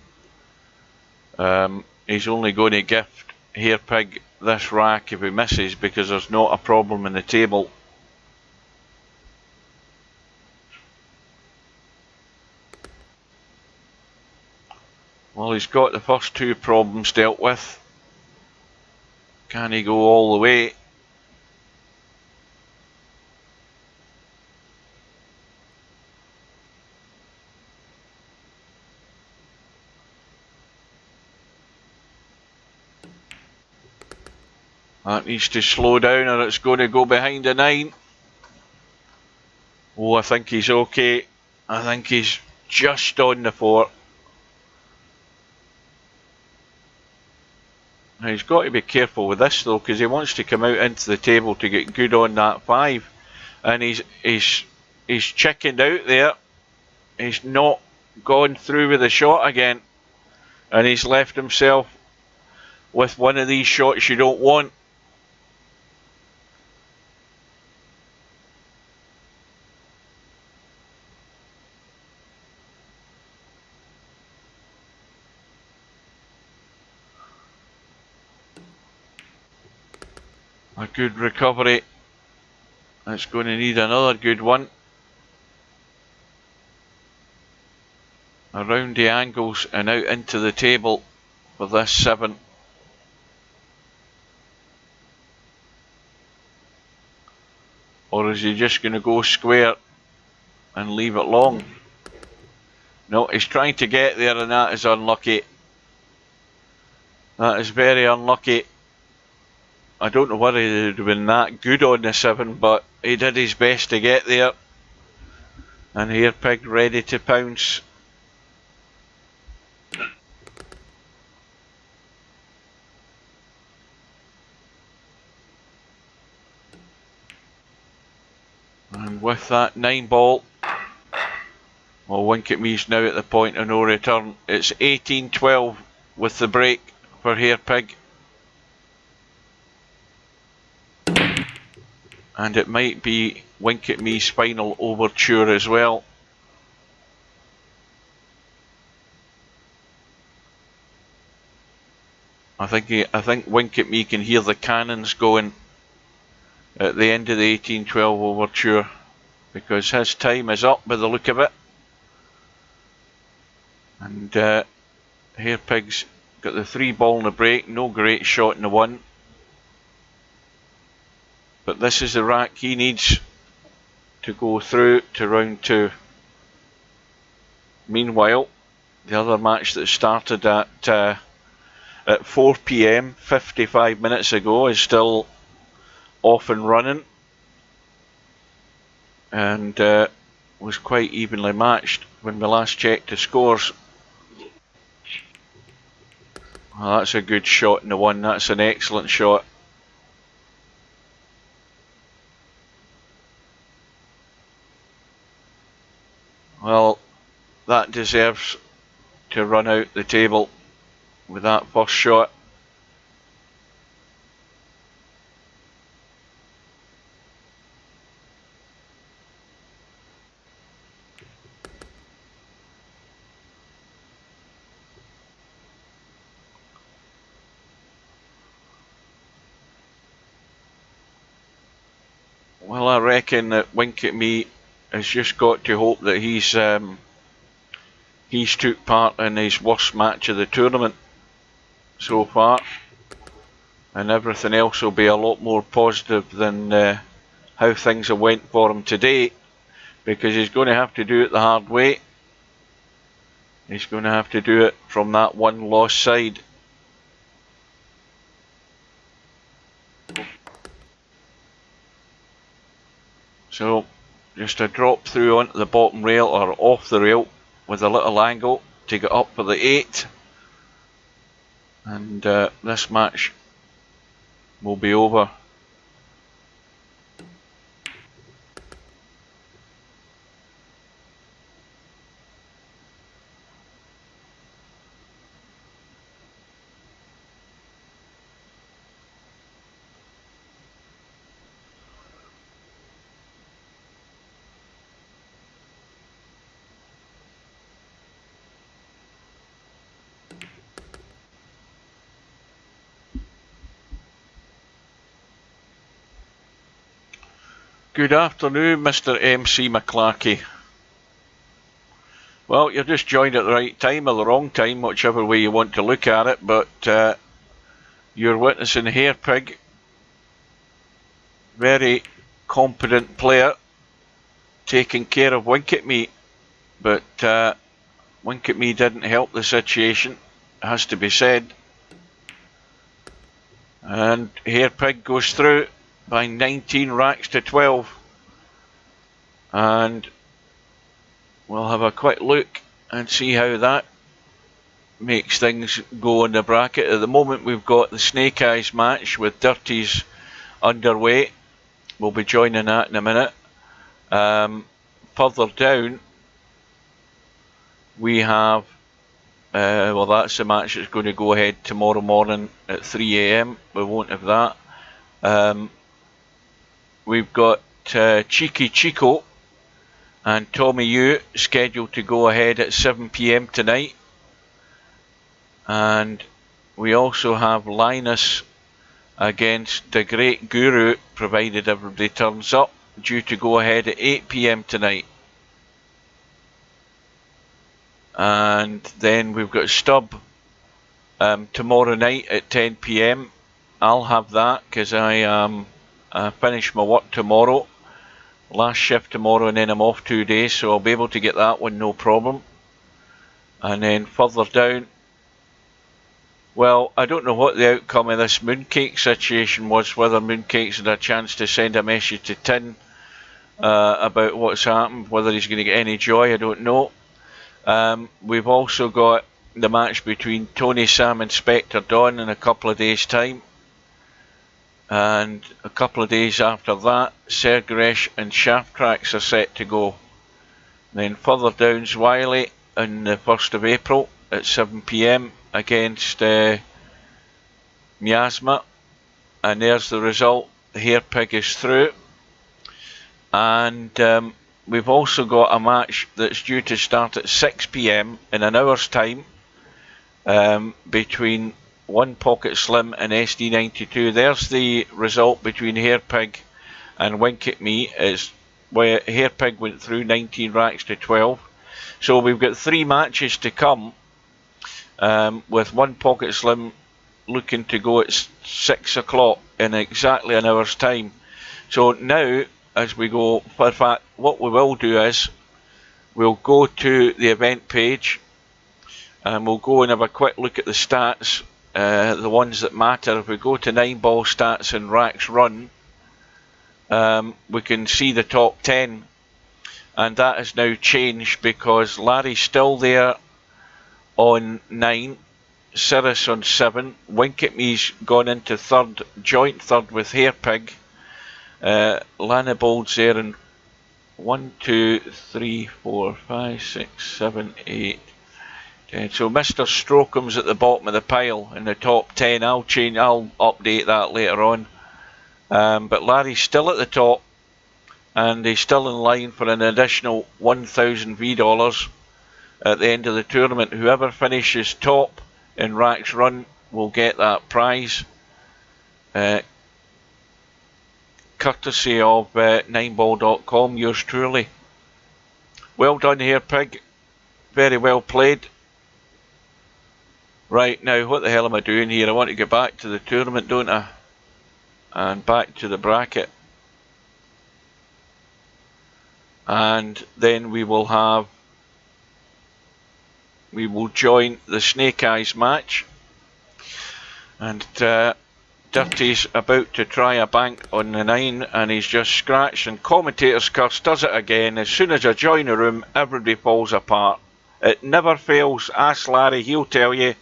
Speaker 1: He's only going to gift Hairpig this rack if he misses because there's not a problem in the table. Well, he's got the first 2 problems dealt with. Can he go all the way? That needs to slow down or it's going to go behind the 9. Oh, I think he's okay. I think he's just on the 4. Now he's got to be careful with this though, because he wants to come out into the table to get good on that 5. And he's chickened out there. He's not gone through with the shot again. And he's left himself with one of these shots you don't want. A good recovery. That's going to need another good one. Around the angles and out into the table for this 7. Or is he just going to go square and leave it long? No, he's trying to get there and that is unlucky. That is very unlucky. I don't know whether he would have been that good on the 7, but he did his best to get there. And Hairpig ready to pounce. And with that 9 ball, well, Winkatme's now at the point of no return. It's 18-12 with the break for Hairpig. And it might be Winkatme's final overture as well. I think Winkatme can hear the cannons going at the end of the 18-12 overture, because his time is up by the look of it. And Hairpig's got the 3 ball in the break, no great shot in the 1. But this is the rack he needs to go through to round 2. Meanwhile, the other match that started at 4 PM 55 minutes ago is still off and running, and was quite evenly matched when we last checked the scores. Well, that's a good shot in the 1, that's an excellent shot. Well, that deserves to run out the table with that first shot. Well, I reckon that Winkatme has just got to hope that he's took part in his worst match of the tournament so far, and everything else will be a lot more positive than how things have went for him today, because he's going to have to do it the hard way. He's going to have to do it from that 1 lost side. So just a drop through onto the bottom rail or off the rail with a little angle to get up for the 8, and this match will be over. Good afternoon, Mr. MC McClarkey. Well, you're just joined at the right time or the wrong time, whichever way you want to look at it, but you're witnessing Hairpig, very competent player, taking care of Winkatme, but Winkatme didn't help the situation, it has to be said. And Hairpig goes through by 19 racks to 12. And we'll have a quick look and see how that makes things go in the bracket. At the moment we've got the Snake Eyes match with Dirties underway. We'll be joining that in a minute. Further down we have, well, that's the match that's going to go ahead tomorrow morning at 3 AM. We won't have that. We've got Cheeky Chico and Tommy Yu scheduled to go ahead at 7 PM tonight. And we also have Linus against the Great Guru, provided everybody turns up, due to go ahead at 8 PM tonight. And then we've got Stub tomorrow night at 10 PM. I'll have that because I finish my work tomorrow. Last shift tomorrow, and then I'm off 2 days, so I'll be able to get that one no problem. And then further down, well, I don't know what the outcome of this Mooncake situation was, whether Mooncakes had a chance to send a message to Tin about what's happened, whether he's going to get any joy, I don't know. We've also got the match between Tony Sam and Spectre Dawn in a couple of days' time. And a couple of days after that, Sergresh and Shaft Tracks are set to go. Then further down's Wiley on the 1st of April at 7 PM against Miasma. And there's the result. Hairpig is through. And we've also got a match that's due to start at 6 PM in an hour's time between One Pocket Slim and SD92. There's the result between Hairpig and Winkatme. Is where Hairpig went through 19 racks to 12. So we've got 3 matches to come, with One Pocket Slim looking to go at 6 o'clock in exactly an hour's time. So now, as we go, in fact, what we will do is we'll go to the event page and we'll go and have a quick look at the stats. The ones that matter. If we go to 9-ball stats and racks run, we can see the top 10, and that has now changed because Larry's still there on 9, Cirrus on 7, Winkatme's gone into third, joint third with Hairpig, Lana Bold's there in 1, 2, 3, 4, 5, 6, 7, 8. So Mr. Strokum's at the bottom of the pile in the top 10. I'll update that later on. But Larry's still at the top, and he's still in line for an additional 1,000 $V at the end of the tournament. Whoever finishes top in Racks Run will get that prize, courtesy of 9ball.com, yours truly. Well done, Hairpig. Very well played. Right, now what the hell am I doing here? I want to get back to the tournament, don't I? And back to the bracket. And then we will join the Snake Eyes match. And Dirty's about to try a bank on the 9, and he's just scratched, and Commentator's Curse does it again. As soon as I join the room, everybody falls apart. It never fails. Ask Larry, he'll tell you.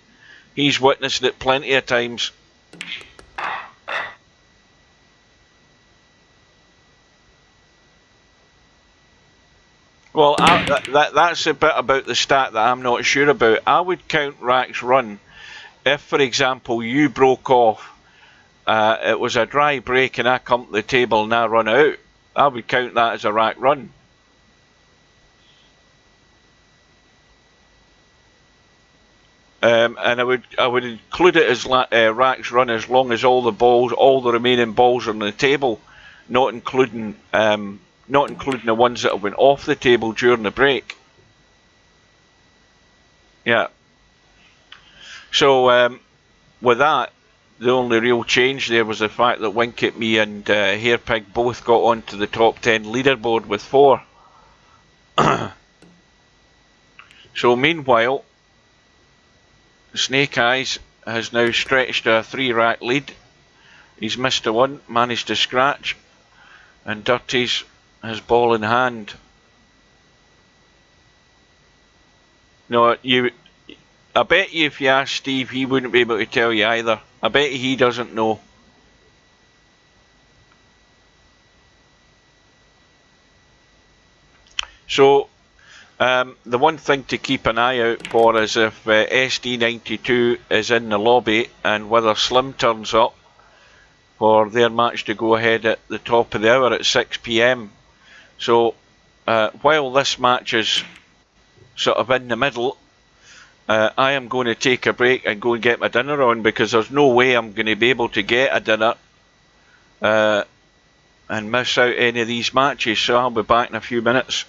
Speaker 1: He's witnessed it plenty of times. Well, that's a bit about the stat that I'm not sure about. I would count Racks Run if, for example, you broke off, it was a dry break and I come to the table and I run out. I would count that as a rack run. And I would include it as racks run as long as all the remaining balls are on the table, not including the ones that went off the table during the break. Yeah. So with that, the only real change there was the fact that Winkatme and Hairpig both got onto the top 10 leaderboard with 4. So meanwhile, Snake Eyes has now stretched a 3-rack lead He's missed a one, managed to scratch, and Dirty's his ball in hand. No, I bet you if you ask Steve, he wouldn't be able to tell you either. I bet he doesn't know. So, the one thing to keep an eye out for is if SD92 is in the lobby and whether Slim turns up for their match to go ahead at the top of the hour at 6 PM. So, while this match is sort of in the middle, I am going to take a break and go and get my dinner on, because there's no way I'm going to be able to get a dinner and miss out any of these matches. So I'll be back in a few minutes.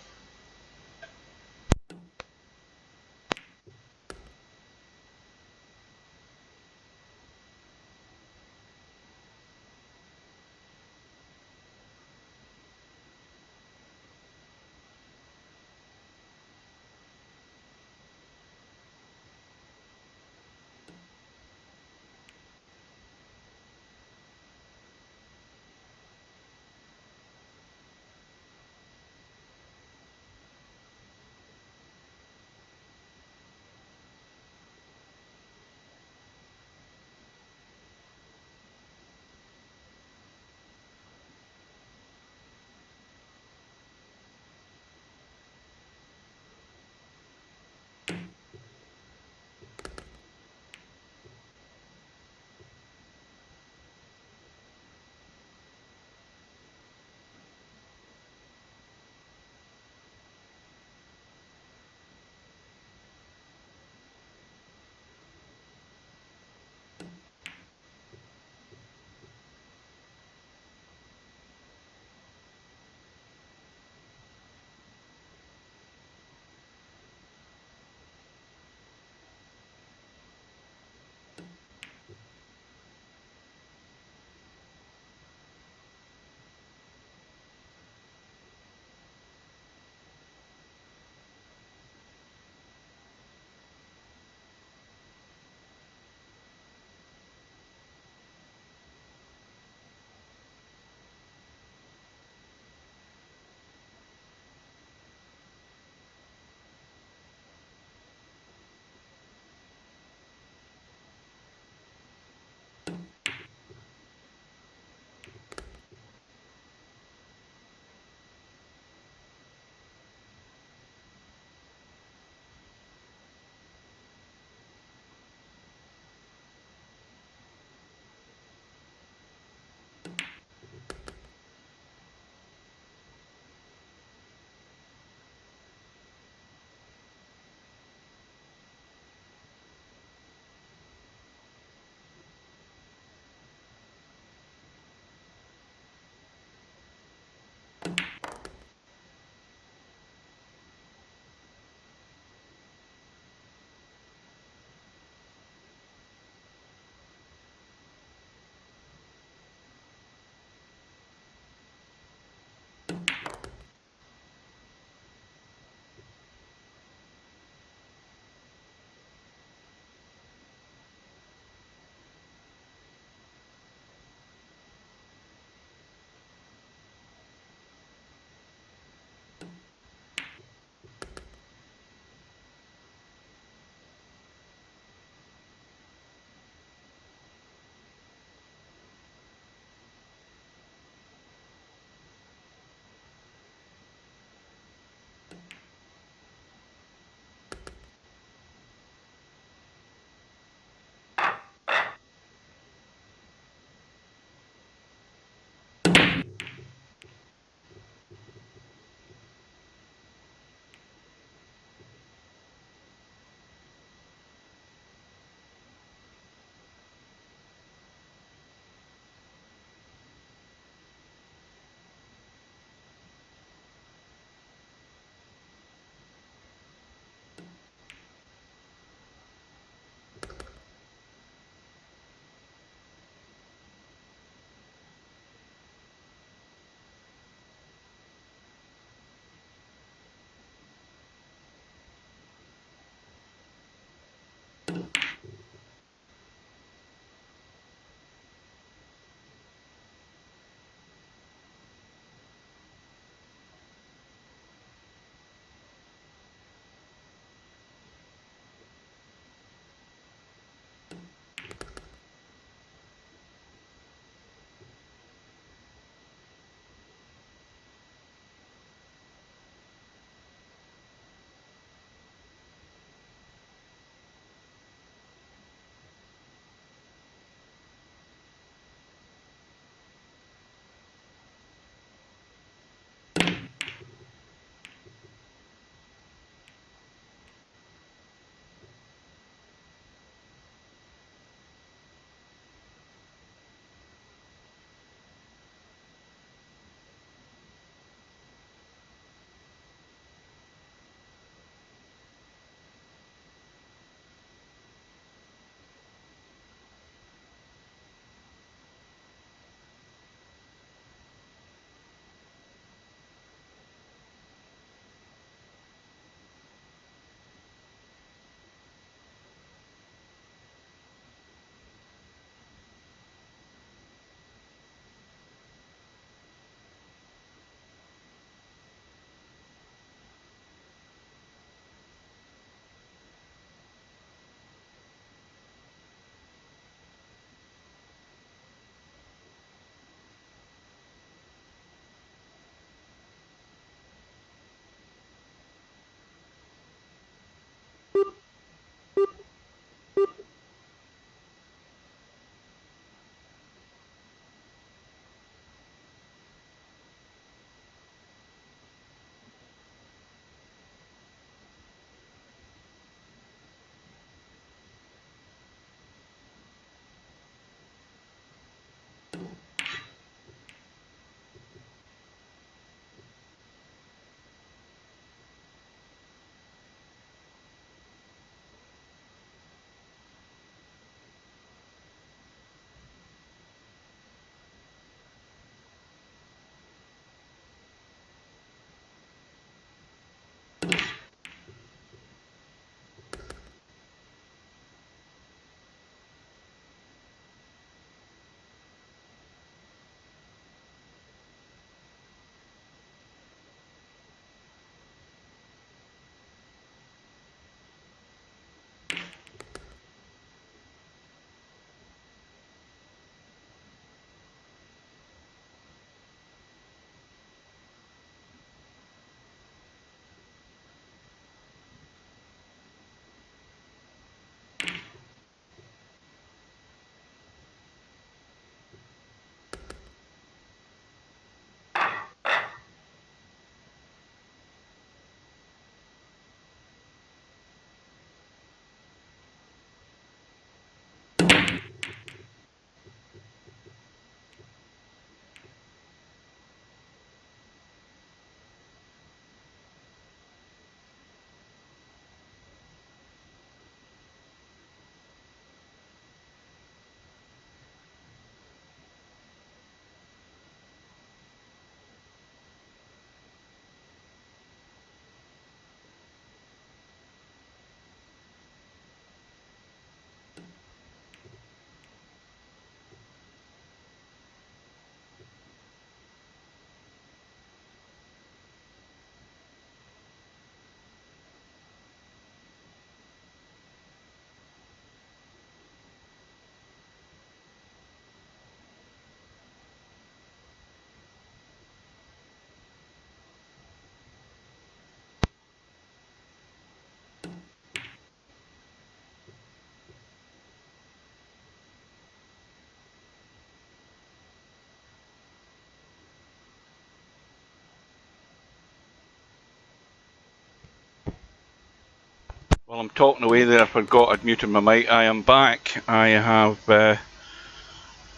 Speaker 1: Well, I'm talking away there, I forgot I'd muted my mic. I am back. I have,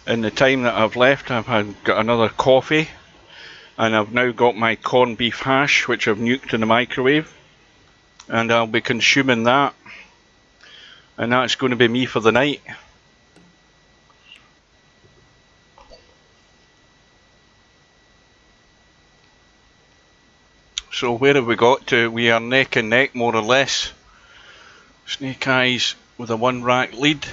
Speaker 1: in the time that I've left, got another coffee, and I've now got my corned beef hash, which I've nuked in the microwave, and I'll be consuming that, and that's going to be me for the night. So where have we got to? We are neck and neck, more or less. Snake Eyes with a 1 rack lead.